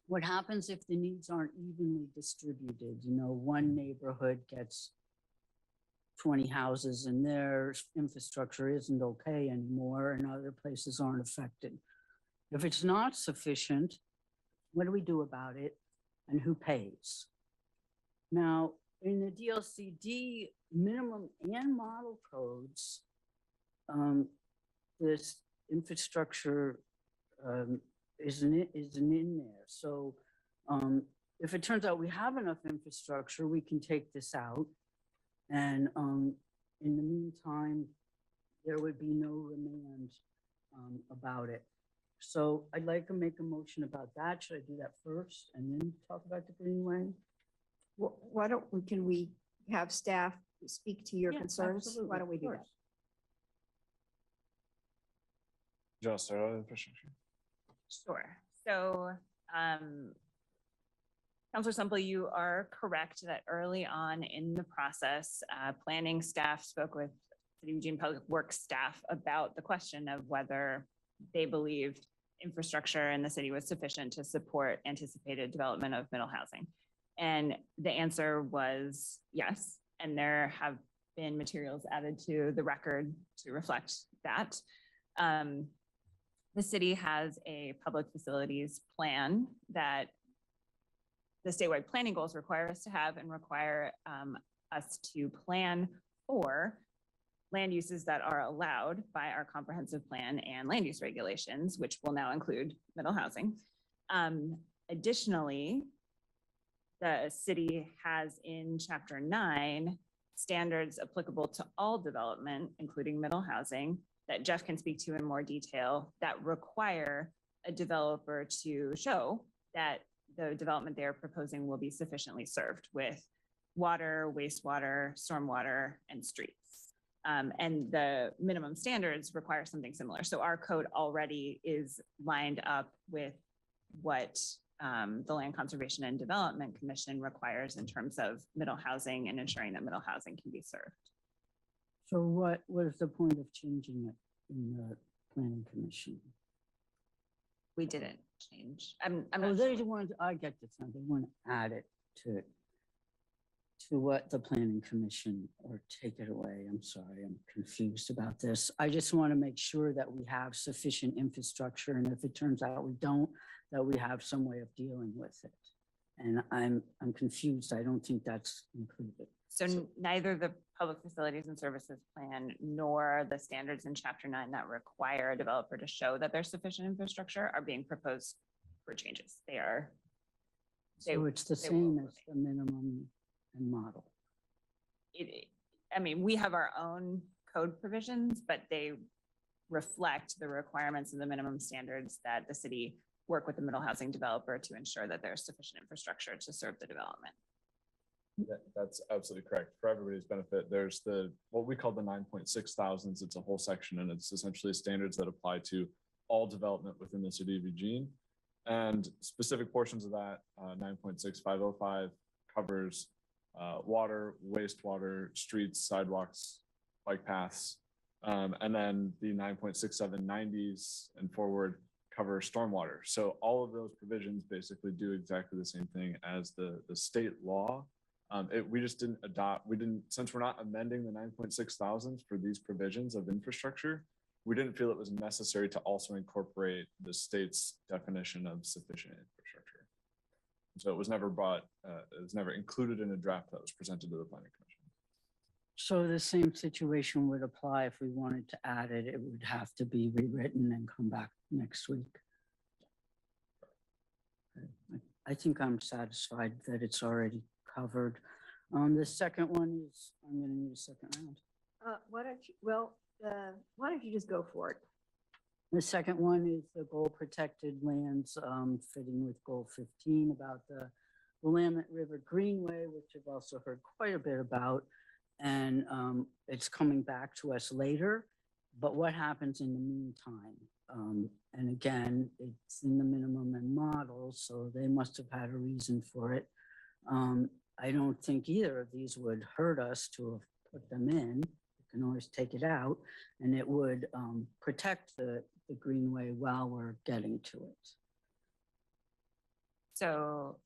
what happens if the needs aren't evenly distributed? You know, one neighborhood gets 20 houses and their infrastructure isn't okay anymore and other places aren't affected. If it's not sufficient, what do we do about it and who pays? Now, in the DLCD minimum and model codes, this infrastructure isn't in there. So if it turns out we have enough infrastructure, we can take this out. And in the meantime, there would be no remand about it. So I'd like to make a motion about that. Should I do that first and then talk about the Greenway? Why don't we, can we have staff speak to your Yeah, concerns? absolutely, Why don't we of do that? course. Do you want to start on infrastructure? Sure. So, Councilor Semple, you are correct that early on in the process, planning staff spoke with City of Eugene Public Works staff about the question of whether they believed infrastructure in the city was sufficient to support anticipated development of middle housing. And the answer was yes. And there have been materials added to the record to reflect that. The city has a public facilities plan that the statewide planning goals require us to have and require us to plan for land uses that are allowed by our comprehensive plan and land use regulations, which will now include middle housing. Additionally, the city has in Chapter 9 standards applicable to all development, including middle housing, that Jeff can speak to in more detail, that require a developer to show that the development they're proposing will be sufficiently served with water, wastewater, stormwater, and streets. And the minimum standards require something similar. So our code already is lined up with what the Land Conservation and Development Commission requires in terms of middle housing and ensuring that middle housing can be served. So what was the point of changing it in the planning commission? We didn't change. I'm Oh, not they sure. want, I get this now, they want to add it to what the planning commission, or take it away. I'm sorry, I'm confused about this. I just want to make sure that we have sufficient infrastructure, and if it turns out we don't, that we have some way of dealing with it. And I'm confused. I don't think that's included. So neither the Public Facilities and Services Plan nor the standards in Chapter 9 that require a developer to show that there's sufficient infrastructure are being proposed for changes. They are. So it's the they same will as the minimum and model. I mean, we have our own code provisions, but they reflect the requirements and the minimum standards that the city work with the middle housing developer to ensure that there's sufficient infrastructure to serve the development. That's absolutely correct. For everybody's benefit, there's what we call the 9.6 thousands. It's a whole section, and it's essentially standards that apply to all development within the city of Eugene. And specific portions of that 9.6505 covers water, wastewater, streets, sidewalks, bike paths. And then the 9.6790s and forward cover stormwater. So all of those provisions basically do exactly the same thing as the state law. We just didn't since we're not amending the 9.6 thousands for these provisions of infrastructure, we didn't feel it was necessary to also incorporate the state's definition of sufficient infrastructure. So it was never it was never included in a draft that was presented to the planning commission. So the same situation would apply if we wanted to add it. It would have to be rewritten and come back next week. I think I'm satisfied that it's already covered. The second one is, I'm going to need a second round. Why don't you just go for it? The second one is the goal protected lands, fitting with goal 15 about the Willamette River Greenway, which I've also heard quite a bit about. And it's coming back to us later, but what happens in the meantime? And again, it's in the minimum and model, so they must have had a reason for it. I don't think either of these would hurt us to have put them in. You can always take it out, and it would protect the Greenway while we're getting to it. So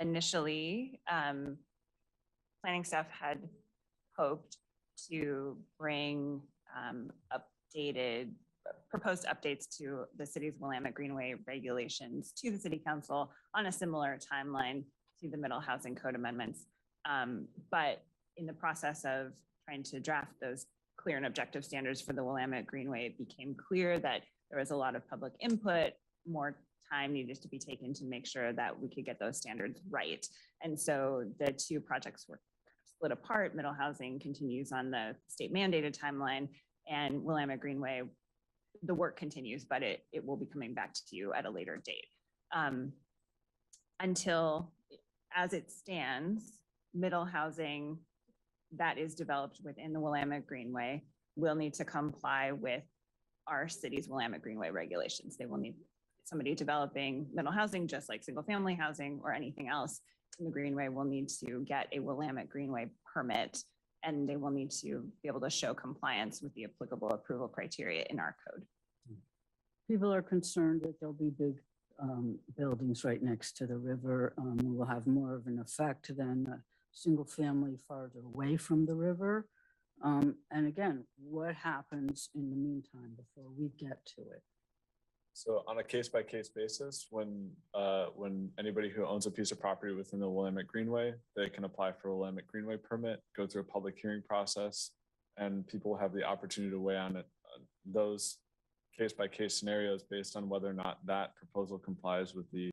initially, planning staff had hoped to bring proposed updates to the city's Willamette Greenway regulations to the city council on a similar timeline to the middle housing code amendments. But in the process of trying to draft those clear and objective standards for the Willamette Greenway, it became clear that there was a lot of public input, more time needed to be taken to make sure that we could get those standards right. And so the two projects were split apart. Middle housing continues on the state mandated timeline, and Willamette Greenway, the work continues, but it will be coming back to you at a later date. Until, as it stands, middle housing that is developed within the Willamette Greenway will need to comply with our city's Willamette Greenway regulations. They will need somebody developing middle housing, just like single family housing or anything else in the Greenway, will need to get a Willamette Greenway permit, and they will need to be able to show compliance with the applicable approval criteria in our code. People are concerned that there'll be big buildings right next to the river. Will have more of an effect than a single family farther away from the river. And again, what happens in the meantime before we get to it? So on a case-by-case basis, when anybody who owns a piece of property within the Willamette Greenway, they can apply for a Willamette Greenway permit, go through a public hearing process, and people have the opportunity to weigh on it, those case-by-case scenarios based on whether or not that proposal complies with the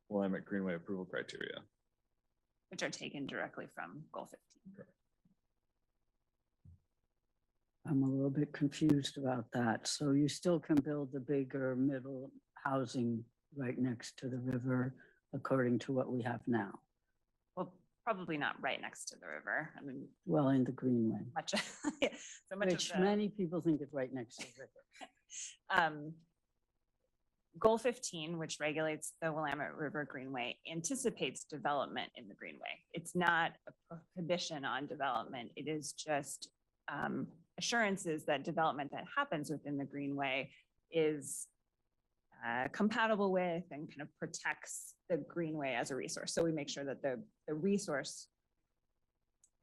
Willamette Greenway approval criteria, which are taken directly from Goal 15. Correct. I'm a little bit confused about that. So you still can build the bigger middle housing right next to the river, according to what we have now. Well, probably not right next to the river. I mean, Well, in the Greenway, much, so much which of the, many people think is right next to the river. Goal 15, which regulates the Willamette River Greenway, anticipates development in the Greenway. It's not a prohibition on development. It is just assurances that development that happens within the Greenway is compatible with and kind of protects the Greenway as a resource. So we make sure that the resource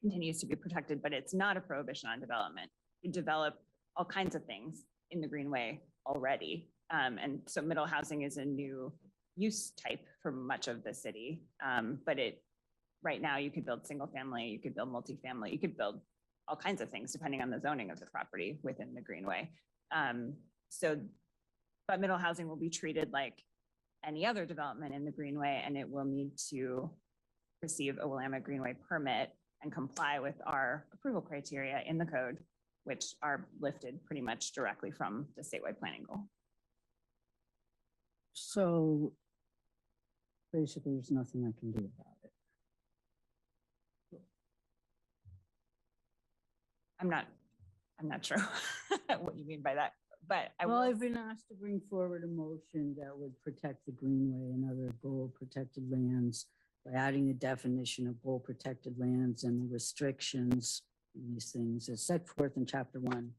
continues to be protected, but it's not a prohibition on development. We develop all kinds of things in the Greenway already. And so middle housing is a new use type for much of the city. But right now you could build single family, you could build multifamily, you could build all kinds of things depending on the zoning of the property within the Greenway. But middle housing will be treated like any other development in the Greenway, and it will need to receive a Willamette Greenway permit and comply with our approval criteria in the code, which are lifted pretty much directly from the statewide planning goal. So basically, there's nothing I can do about it. I'm not sure what you mean by that, but Well, I've been asked to bring forward a motion that would protect the Greenway and other goal protected lands by adding a definition of goal protected lands and the restrictions in these things as set forth in Chapter 1.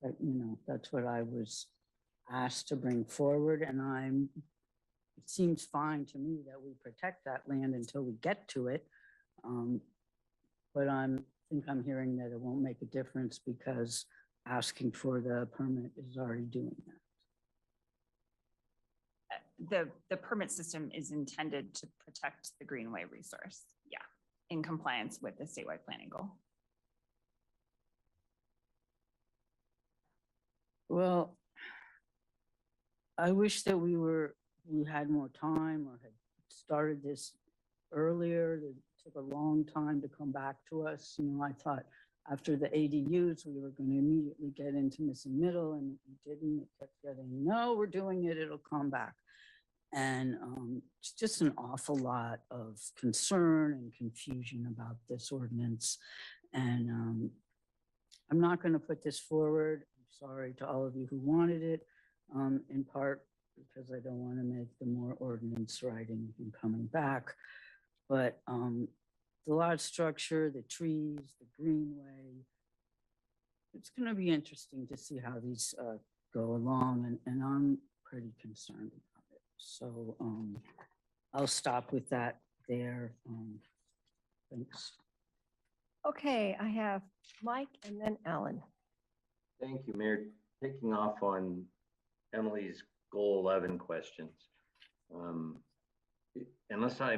But, that's what I was asked to bring forward, and it seems fine to me that we protect that land until we get to it. But I think I'm hearing that it won't make a difference because asking for the permit is already doing that. The permit system is intended to protect the Greenway resource, in compliance with the statewide planning goal. Well, I wish that we had more time or had started this earlier. It took a long time to come back to us. I thought after the ADUs, we were going to immediately get into missing middle, and we didn't. It kept getting, no, we're doing it, it'll come back. And it's just an awful lot of concern and confusion about this ordinance. And I'm not going to put this forward. I'm sorry to all of you who wanted it, in part because I don't want to make the more ordinance writing and coming back. But the lot structure, the trees, the Greenway, it's going to be interesting to see how these go along, and I'm pretty concerned about it. So I'll stop with that there. Thanks. Okay, I have Mike and then Alan. Thank you, Mayor. Taking off on Emily's goal 11 questions. Unless I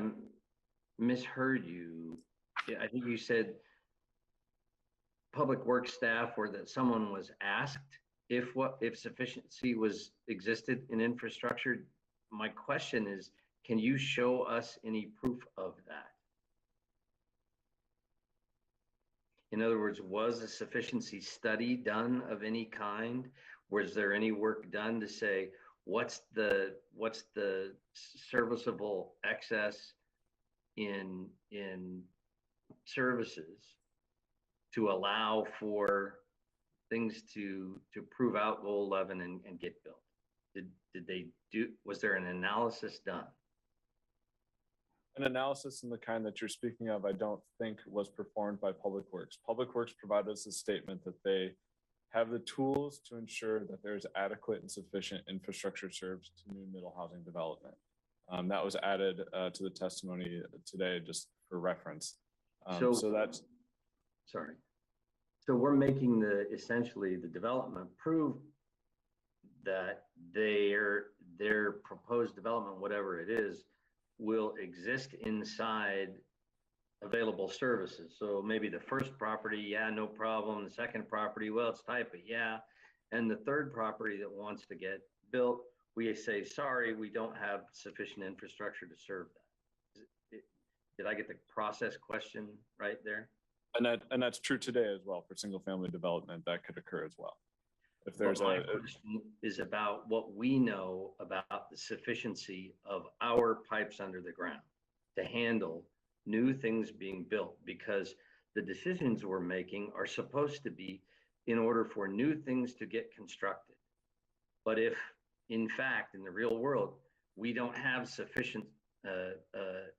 misheard you, I think you said public works staff or that someone was asked if sufficiency existed in infrastructure. My question is, can you show us any proof of that? In other words, was a sufficiency study done of any kind? Was there any work done to say what's the serviceable excess in services to allow for things to prove out goal 11 and get built? Was there an analysis done? An analysis in the kind that you're speaking of, I don't think was performed by Public Works. Public Works provided us a statement that they have the tools to ensure that there's adequate and sufficient infrastructure served to new middle housing development. That was added to the testimony today, just for reference. So that's sorry. So we're making essentially the development prove that their proposed development, whatever it is, will exist inside available services. So maybe the first property, yeah, no problem. The second property, well, it's tight, but yeah. And the third property that wants to get built, we say, sorry, we don't have sufficient infrastructure to serve that. Did I get the process question right there? And that's true today as well for single family development. That could occur as well. If there's my question is about what we know about the sufficiency of our pipes under the ground to handle new things being built, because the decisions we're making are supposed to be in order for new things to get constructed. But if in fact, in the real world, we don't have sufficient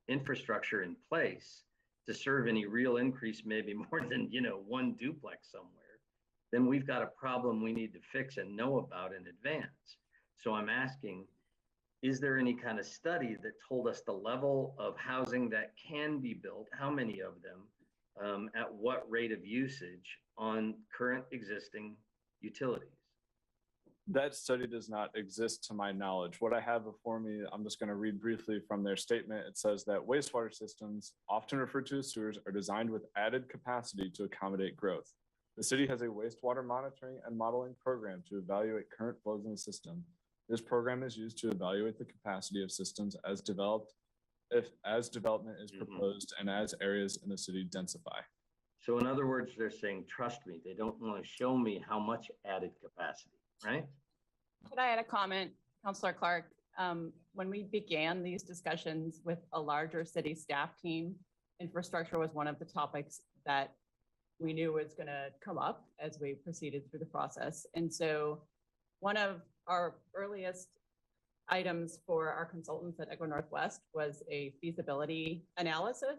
infrastructure in place to serve any real increase, maybe more than, one duplex somewhere, then we've got a problem we need to fix and know about in advance. So I'm asking, is there any kind of study that told us the level of housing that can be built, how many of them, at what rate of usage on current existing utilities? That study does not exist to my knowledge. What I have before me, I'm just going to read briefly from their statement. It says that wastewater systems, often referred to as sewers, are designed with added capacity to accommodate growth. The city has a wastewater monitoring and modeling program to evaluate current flows in the system. This program is used to evaluate the capacity of systems as development is proposed and as areas in the city densify. So in other words, they're saying, trust me, they don't want to show me how much added capacity, right? Could I add a comment, Councilor Clark? When we began these discussions with a larger city staff team, infrastructure was one of the topics that we knew was going to come up as we proceeded through the process. And so one of our earliest items for our consultants at Echo Northwest was a feasibility analysis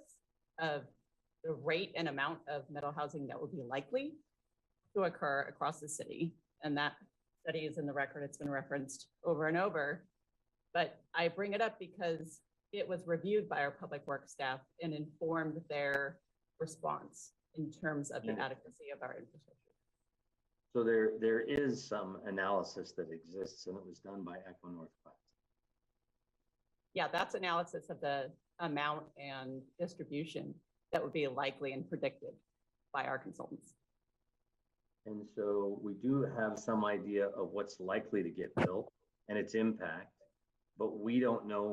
of the rate and amount of metal housing that would be likely to occur across the city. And that study is in the record. It's been referenced over and over. But I bring it up because it was reviewed by our public works staff and informed their response in terms of the adequacy of our infrastructure. So there is some analysis that exists, and it was done by Echo Northwest. Yeah, that's analysis of the amount and distribution that would be likely and predicted by our consultants. And so we do have some idea of what's likely to get built and its impact, but we don't know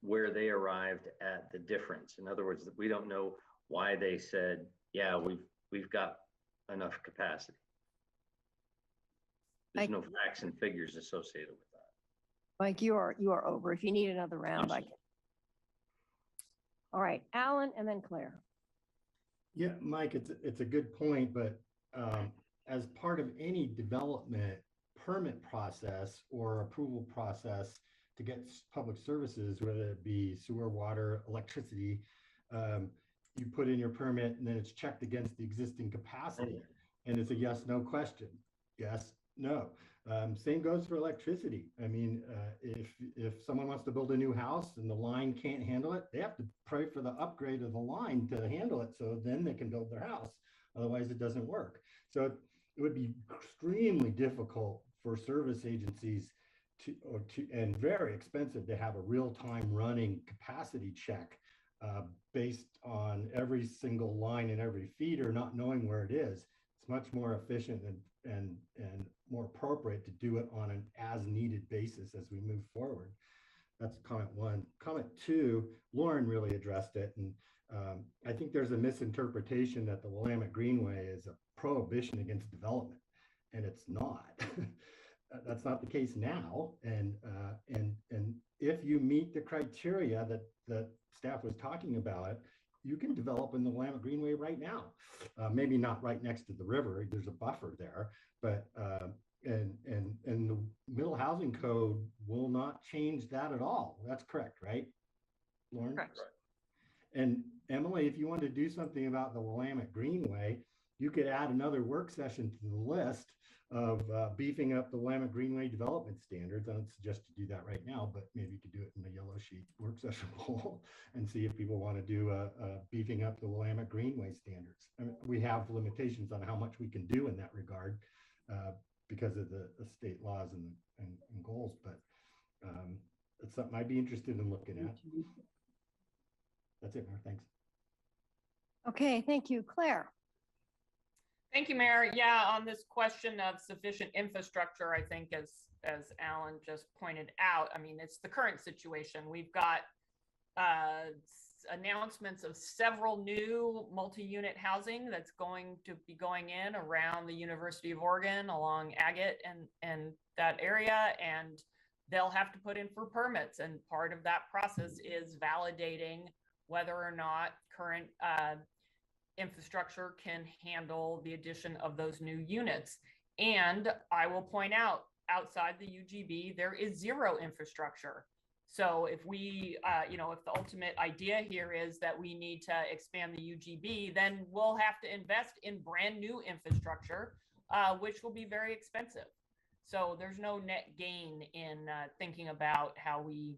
where they arrived at the difference. In other words, we don't know why they said, yeah, we've got enough capacity. There's no facts and figures associated with that. Mike, you are over. If you need another round, I can. All right, Alan and then Claire. Yeah, Mike, it's a good point, but as part of any development permit process or approval process to get public services, whether it be sewer, water, electricity, you put in your permit and then it's checked against the existing capacity, and it's a yes, no question. Yes, no. Same goes for electricity. I mean, if someone wants to build a new house and the line can't handle it, they have to pray for the upgrade of the line to handle it, so then they can build their house. Otherwise, it doesn't work. So it would be extremely difficult for service agencies and very expensive to have a real-time running capacity check based on every single line and every feeder, not knowing where it is. It's much more efficient and more appropriate to do it on an as-needed basis as we move forward. That's comment one. Comment two, Lauren really addressed it, and I think there's a misinterpretation that the Willamette Greenway is a prohibition against development, and it's not. That's not the case now, and if you meet the criteria that staff was talking about, you can develop in the Willamette Greenway right now. Maybe not right next to the river. There's a buffer there, but and the Middle Housing Code will not change that at all. That's correct, right, Lauren? Correct. And Emily, if you want to do something about the Willamette Greenway, you could add another work session to the list of beefing up the Willamette Greenway development standards. I don't suggest you do that right now, but maybe you could do it in the yellow sheet work session poll and see if people want to do beefing up the Willamette Greenway standards. I mean, we have limitations on how much we can do in that regard because of the state laws and goals, but it's something I'd be interested in looking at. That's it, Mayor. Thanks. Okay, thank you. Claire. Thank you, Mayor. Yeah, on this question of sufficient infrastructure, I think as Alan just pointed out, I mean, it's the current situation. We've got announcements of several new multi-unit housing that's going to be going in around the University of Oregon, along Agate and that area, and they'll have to put in for permits. And part of that process is validating whether or not current infrastructure can handle the addition of those new units. And I will point out, outside the UGB, there is zero infrastructure. So if we, if the ultimate idea here is that we need to expand the UGB, then we'll have to invest in brand new infrastructure, which will be very expensive. So there's no net gain in thinking about how we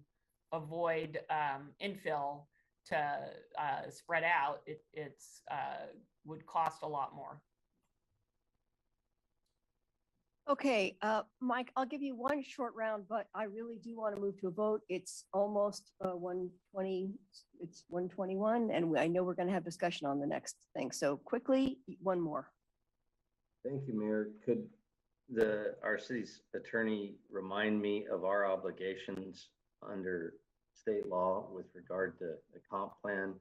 avoid infill to spread out. It's would cost a lot more. Okay, Mike, I'll give you one short round, but I really do want to move to a vote. It's almost 1:20, it's 1:21, and I know we're going to have discussion on the next thing. So quickly, one more. Thank you, Mayor. Could our city's attorney remind me of our obligations under state law with regard to the comp plan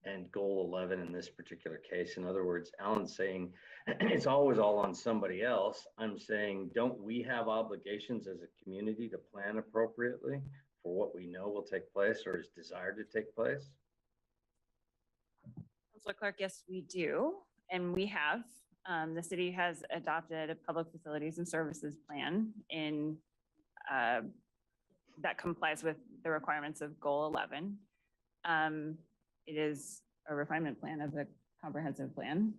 and goal 11 in this particular case? In other words, Alan's saying it's always all on somebody else. I'm saying, don't we have obligations as a community to plan appropriately for what we know will take place or is desired to take place? Councilor Clark, yes, we do. And we have. The city has adopted a public facilities and services plan in that complies with the requirements of goal 11. It is a refinement plan of the comprehensive plan.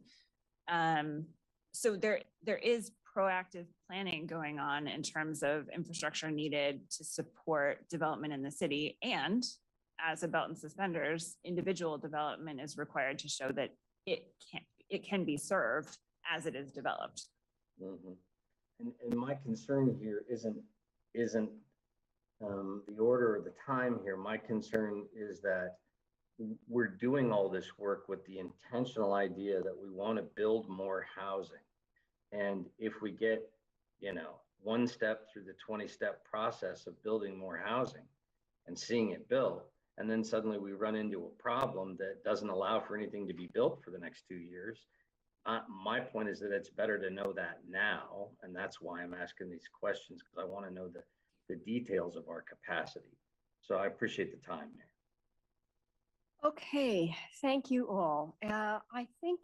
So there is proactive planning going on in terms of infrastructure needed to support development in the city. And as a belt and suspenders, individual development is required to show that it can be served as it is developed. Mm-hmm. And my concern here isn't the order or the time here. My concern is that we're doing all this work with the intentional idea that we want to build more housing. And if we get, one step through the 20-step process of building more housing and seeing it built, and then suddenly we run into a problem that doesn't allow for anything to be built for the next 2 years. My point is that it's better to know that now, and that's why I'm asking these questions, because I want to know the details of our capacity. So I appreciate the time, Mayor. Okay, thank you all. I think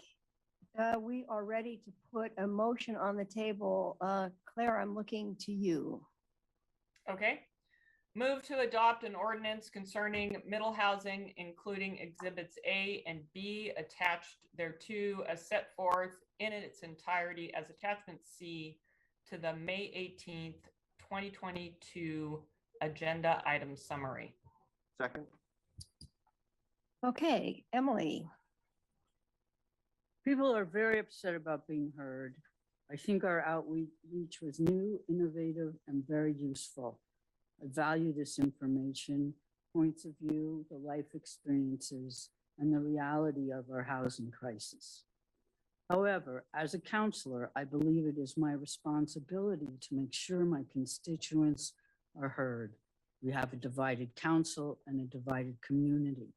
we are ready to put a motion on the table. Claire, I'm looking to you. Okay. Move to adopt an ordinance concerning middle housing, including exhibits A and B attached thereto as set forth in its entirety as attachment C to the May 18th, 2022 agenda item summary. Second. Okay, Emily. People are very upset about being heard. I think our outreach was new, innovative, and very useful. I value this information, points of view, the life experiences, and the reality of our housing crisis. However, as a counselor, I believe it is my responsibility to make sure my constituents are heard. We have a divided council and a divided community.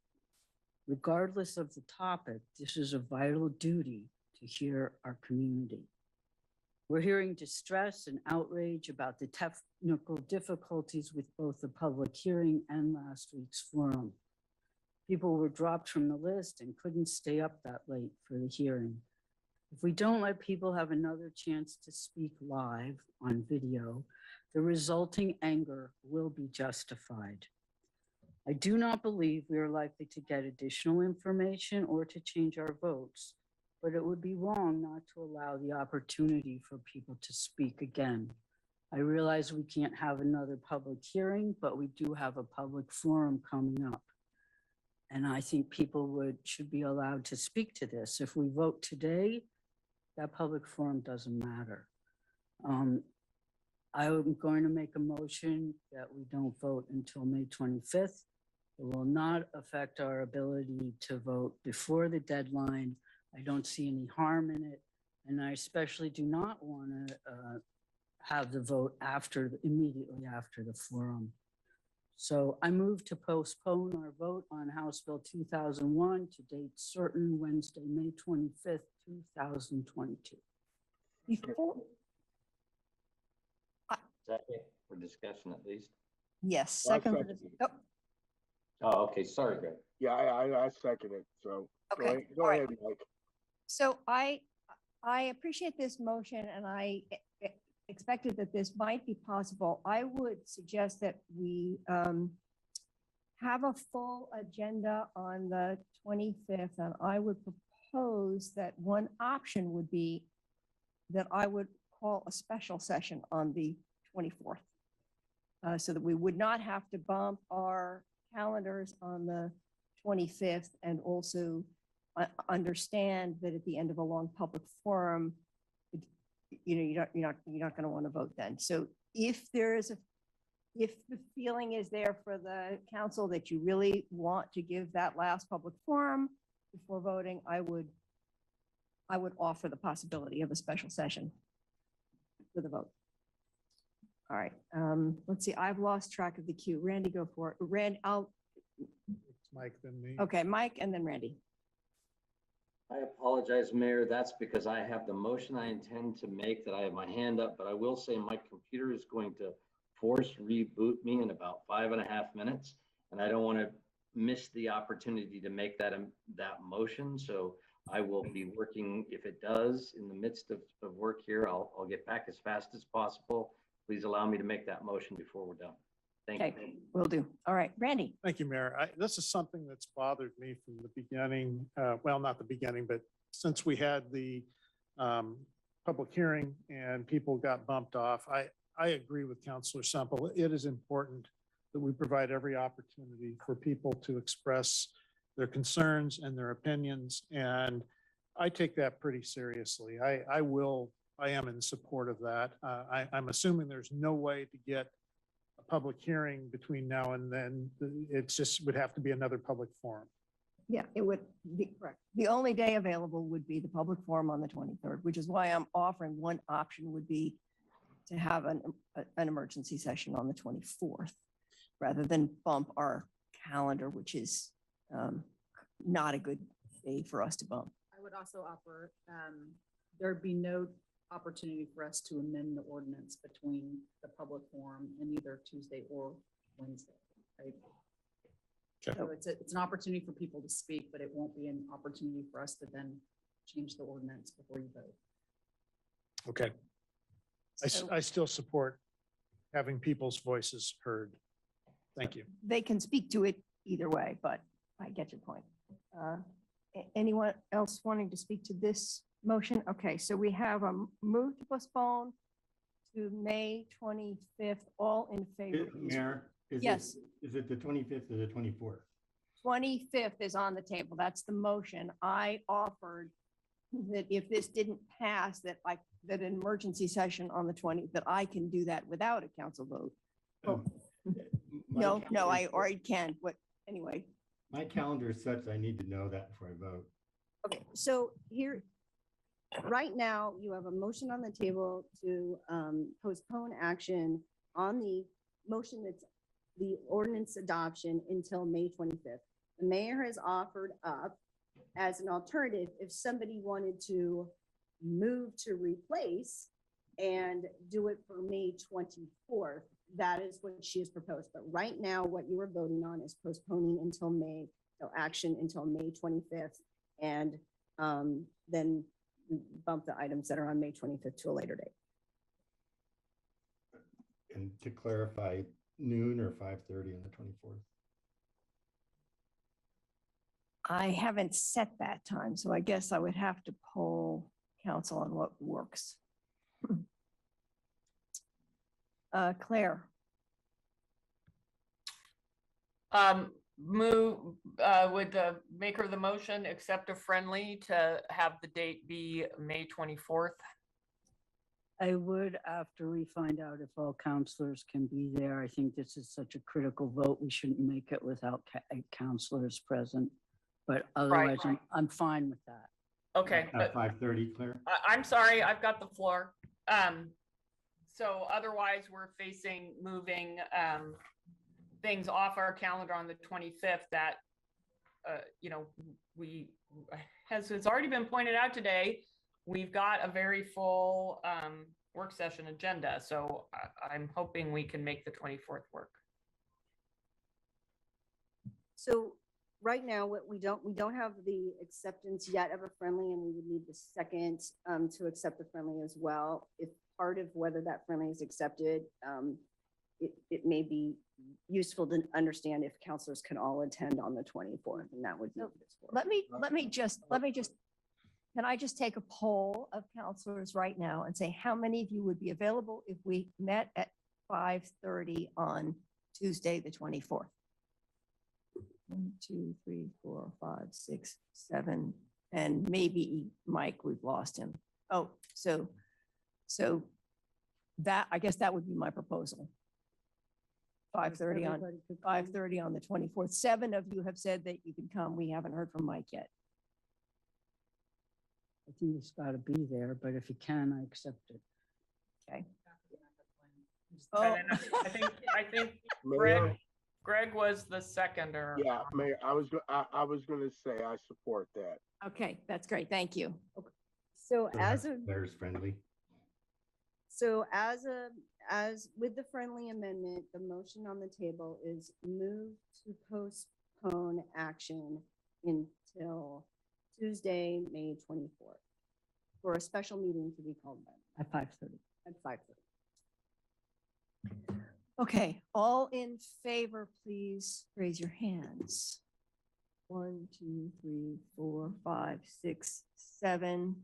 Regardless of the topic, this is a vital duty to hear our community. We're hearing distress and outrage about the technical difficulties with both the public hearing and last week's forum. People were dropped from the list and couldn't stay up that late for the hearing. If we don't let people have another chance to speak live on video, the resulting anger will be justified. I do not believe we are likely to get additional information or to change our votes, but it would be wrong not to allow the opportunity for people to speak again. I realize we can't have another public hearing, but we do have a public forum coming up. And I think people should be allowed to speak to this. If we vote today, that public forum doesn't matter. I'm going to make a motion that we don't vote until May 25th. It will not affect our ability to vote before the deadline. I don't see any harm in it. And I especially do not want to have the vote immediately after the forum. So I move to postpone our vote on House Bill 2001 to date certain, Wednesday, May 25th, 2022. Before, Second for discussion at least. yes, second. For the, Oh, okay. Sorry, Greg. Yeah, I second it. So okay. go ahead, Mike. So I I appreciate this motion and I expected that this might be possible. I would suggest that we have a full agenda on the 25th, and I would propose that one option would be that I would call a special session on the 24th. So that we would not have to bump our calendars on the 25th and also understand that at the end of a long public forum, you're not going to want to vote then. So if the feeling is there for the council that you really want to give that last public forum before voting, I would offer the possibility of a special session for the vote. All right, let's see, I've lost track of the queue. Randy, go for it. Randy, It's Mike, then me. okay, Mike and then Randy. I apologize, Mayor. That's because I have the motion I intend to make that I have my hand up, but I will say my computer is going to force reboot me in about 5.5 minutes. And I don't want to miss the opportunity to make that motion. So I will be working, if it does, in the midst of work here, I'll get back as fast as possible. Please allow me to make that motion before we're done. Thank Okay, you. will do. All right, Randy. Thank you, Mayor. This is something that's bothered me from the beginning. Well, not the beginning, but since we had the public hearing and people got bumped off, I agree with Councilor Semple. It is important that we provide every opportunity for people to express their concerns and their opinions. And I take that pretty seriously. I am in support of that. I'm assuming there's no way to get a public hearing between now and then. It just would have to be another public forum. Yeah, it would be correct. The only day available would be the public forum on the 23rd, which is why I'm offering one option would be to have an emergency session on the 24th, rather than bump our calendar, which is not a good day for us to bump. I would also offer, there'd be no opportunity for us to amend the ordinance between the public forum and either Tuesday or Wednesday. Right? Okay. So it's an opportunity for people to speak, but it won't be an opportunity for us to then change the ordinance before you vote. Okay. I still support having people's voices heard. Thank you. They can speak to it either way, but I get your point. Anyone else wanting to speak to this motion? Okay, so we have a move to postpone to May 25th. All in favor? Mayor, Yes. Is it the 25th or the 24th? 25th is on the table. That's the motion. I offered that if this didn't pass, that an emergency session on the 20th, that I can do that without a council vote. Well, no, I already can, but anyway. My calendar is such, I need to know that before I vote. Okay, so here, right now, you have a motion on the table to postpone action on the motion that's the ordinance adoption until May 25th. The mayor has offered up as an alternative, if somebody wanted to move to replace and do it for May 24th, that is what she has proposed. But right now, what you are voting on is postponing until May, so action until May 25th, and then bump the items that are on May 25th to a later date. And to clarify, noon or 5:30 on the 24th? I haven't set that time, so I guess I would have to poll council on what works. Claire. Would the maker of the motion accept a friendly to have the date be May 24th? I would, after we find out if all counselors can be there. I think this is such a critical vote. We shouldn't make it without counselors present. But otherwise, I'm fine with that. Okay. At 5:30, Claire? I'm sorry, I've got the floor. So otherwise, we're facing moving things off our calendar on the 25th that, as it's already been pointed out today, we've got a very full work session agenda. So I'm hoping we can make the 24th work. So right now, what we don't have the acceptance yet of a friendly, and we would need the second to accept the friendly as well. If part of whether that friendly is accepted, it may be useful to understand if counselors can all attend on the 24th, and that would be. So let me just, can I just take a poll of counselors right now and say, how many of you would be available if we met at 5:30 on Tuesday, the 24th? 1, 2, 3, 4, 5, 6, 7, and maybe Mike, we've lost him. Oh, so that, I guess that would be my proposal. 5:30 on, Everybody could come. 5:30 on the 24th. 7 of you have said that you can come. We haven't heard from Mike yet. I think it's got to be there, but if you can, I accept it. Okay. And then I think Mayor, Greg was the seconder. yeah, Mayor, I was gonna say I support that. Okay, that's great. Thank you. So as a There's friendly. So as with the friendly amendment, the motion on the table is move to postpone action until Tuesday, May 24th, for a special meeting to be called At 5:30. at 5:30. Okay, all in favor, please raise your hands. 1, 2, 3, 4, 5, 6, 7.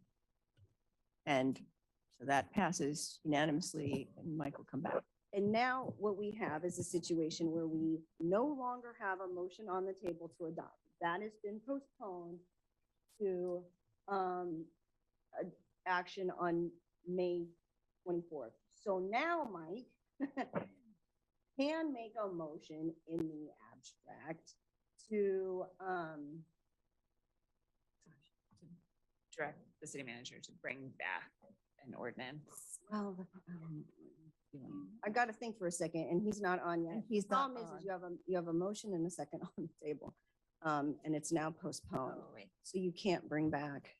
And so that passes unanimously, and Mike will come back. And now what we have is a situation where we no longer have a motion on the table to adopt. That has been postponed to action on May 24th. So now Mike can make a motion in the abstract to Direct the city manager to bring back an ordinance. well, I got to think for a second, and he's not on yet. He's The not problem is on. you have a motion and a second on the table, and it's now postponed. Oh, wait. So you can't bring back.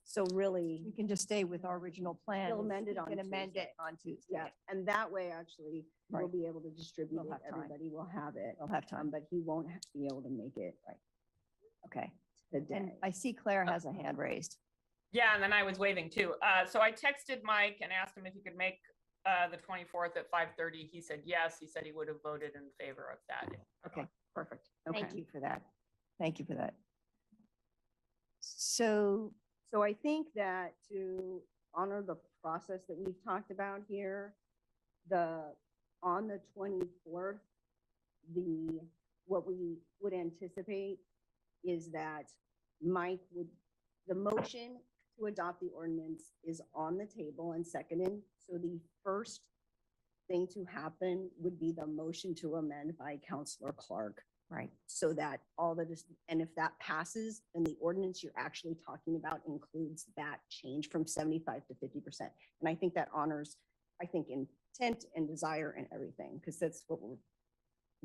So really, We can just stay with our original plan. We'll amend it We on can amend Tuesday. it on Tuesday. yeah, and that way actually we'll Right. be able to distribute We'll it. have time. Everybody will have it, We'll have time. but he won't be able to make it Okay. today. And I see Claire has a hand raised. Yeah, and then I was waving too. So I texted Mike and asked him if he could make the 24th at 5:30. He said yes. He said he would have voted in favor of that. Okay, perfect. Thank Okay. you for that. Thank you for that. So, So I think that to honor the process that we've talked about here, on the 24th, what we would anticipate is that the motion to adopt the ordinance is on the table and seconded. So the first thing to happen would be the motion to amend by Counselor Clark. right, So that and if that passes, then the ordinance you're actually talking about includes that change from 75 to 50%. And I think that honors, I think, intent and desire and everything, because that's what we're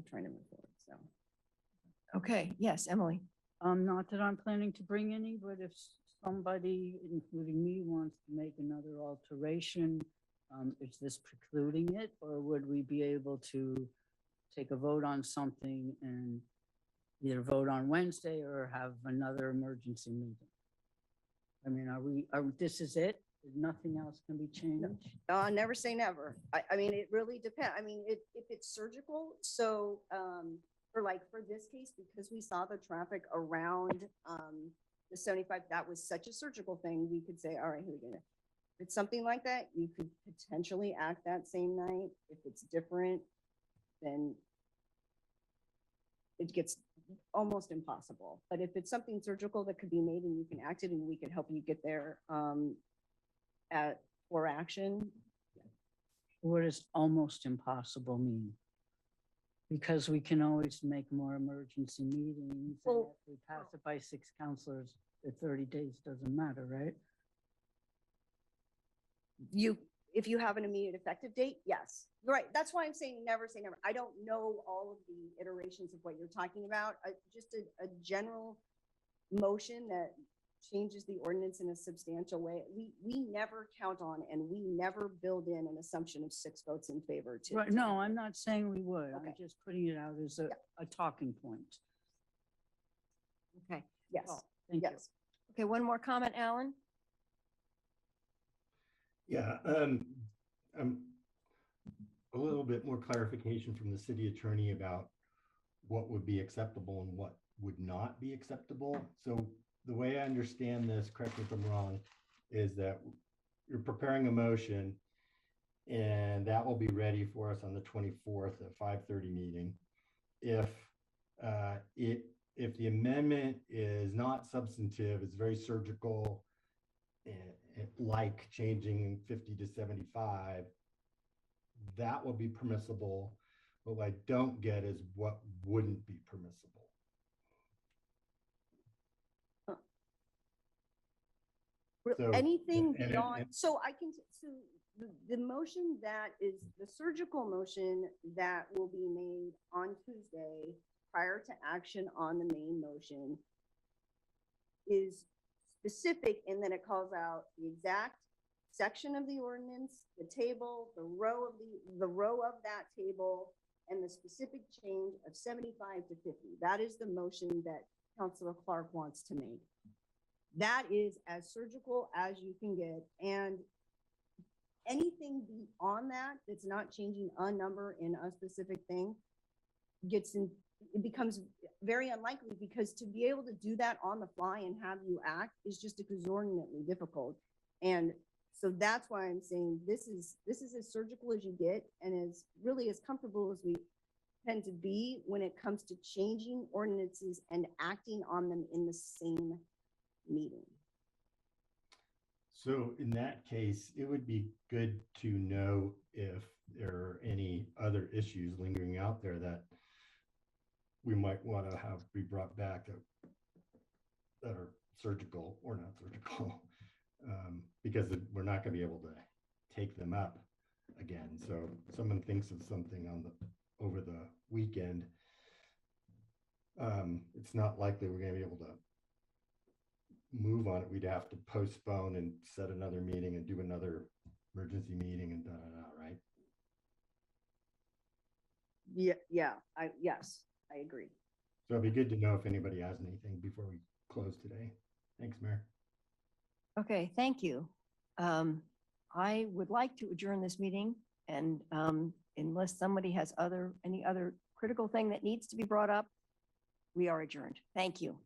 trying to move forward, so. okay, yes, Emily. Not that I'm planning to bring any, but if somebody, including me, wants to make another alteration, is this precluding it, or would we be able to take a vote on something and either vote on Wednesday or have another emergency meeting? I mean, this is it? Nothing else can be changed? Never say never. I mean, it really depends. I mean, if it's surgical, so, for this case, because we saw the traffic around, the 75, that was such a surgical thing, we could say, all right, here we go. If it's something like that, you could potentially act that same night. If it's different, then it gets almost impossible. But if it's something surgical that could be made and you can act it and we could help you get there, for action. What does almost impossible mean? Because we can always make more emergency meetings. And Well- if we pass it by 6 counselors, the 30 days doesn't matter, right? If you have an immediate effective date, yes. Right, that's why I'm saying never say never. I don't know all of the iterations of what you're talking about. Just a general motion that changes the ordinance in a substantial way. We never count on and we never build in an assumption of 6 votes in favor to. Right, no, I'm not saying we would. I'm Okay. just putting it out as a talking point. Okay. Yes, Well, Thank you. yes. Okay, one more comment, Alan? Yeah, a little bit more clarification from the city attorney about what would be acceptable and what would not be acceptable. So the way I understand this, correct me if I'm wrong, is that you're preparing a motion and that will be ready for us on the 24th at 5:30 meeting. If if the amendment is not substantive, it's very surgical, like changing 50 to 75, that will be permissible. But what I don't get is what wouldn't be permissible. So, Anything and- beyond, so I can, so the motion that is the surgical motion that will be made on Tuesday prior to action on the main motion is specific in that it calls out the exact section of the ordinance, the table, the row of that table, and the specific change of 75 to 50. That is the motion that Councilor Clark wants to make. That is as surgical as you can get. And anything beyond that, that's not changing a number in a specific thing, it becomes very unlikely, because to be able to do that on the fly and have you act is just exorbitantly difficult. And so that's why I'm saying this is as surgical as you get, and as really as comfortable as we tend to be when it comes to changing ordinances and acting on them in the same meeting. So in that case, it would be good to know if there are any other issues lingering out there that we might want to have be brought back that are surgical or not surgical, because we're not going to be able to take them up again. So if someone thinks of something over the weekend, it's not likely we're going to be able to move on it. We'd have to postpone and set another meeting and do another emergency meeting and right? Yes, I agree. So it'd be good to know if anybody has anything before we close today. Thanks, Mayor. Okay, thank you. I would like to adjourn this meeting, and unless somebody has any other critical thing that needs to be brought up, we are adjourned. Thank you.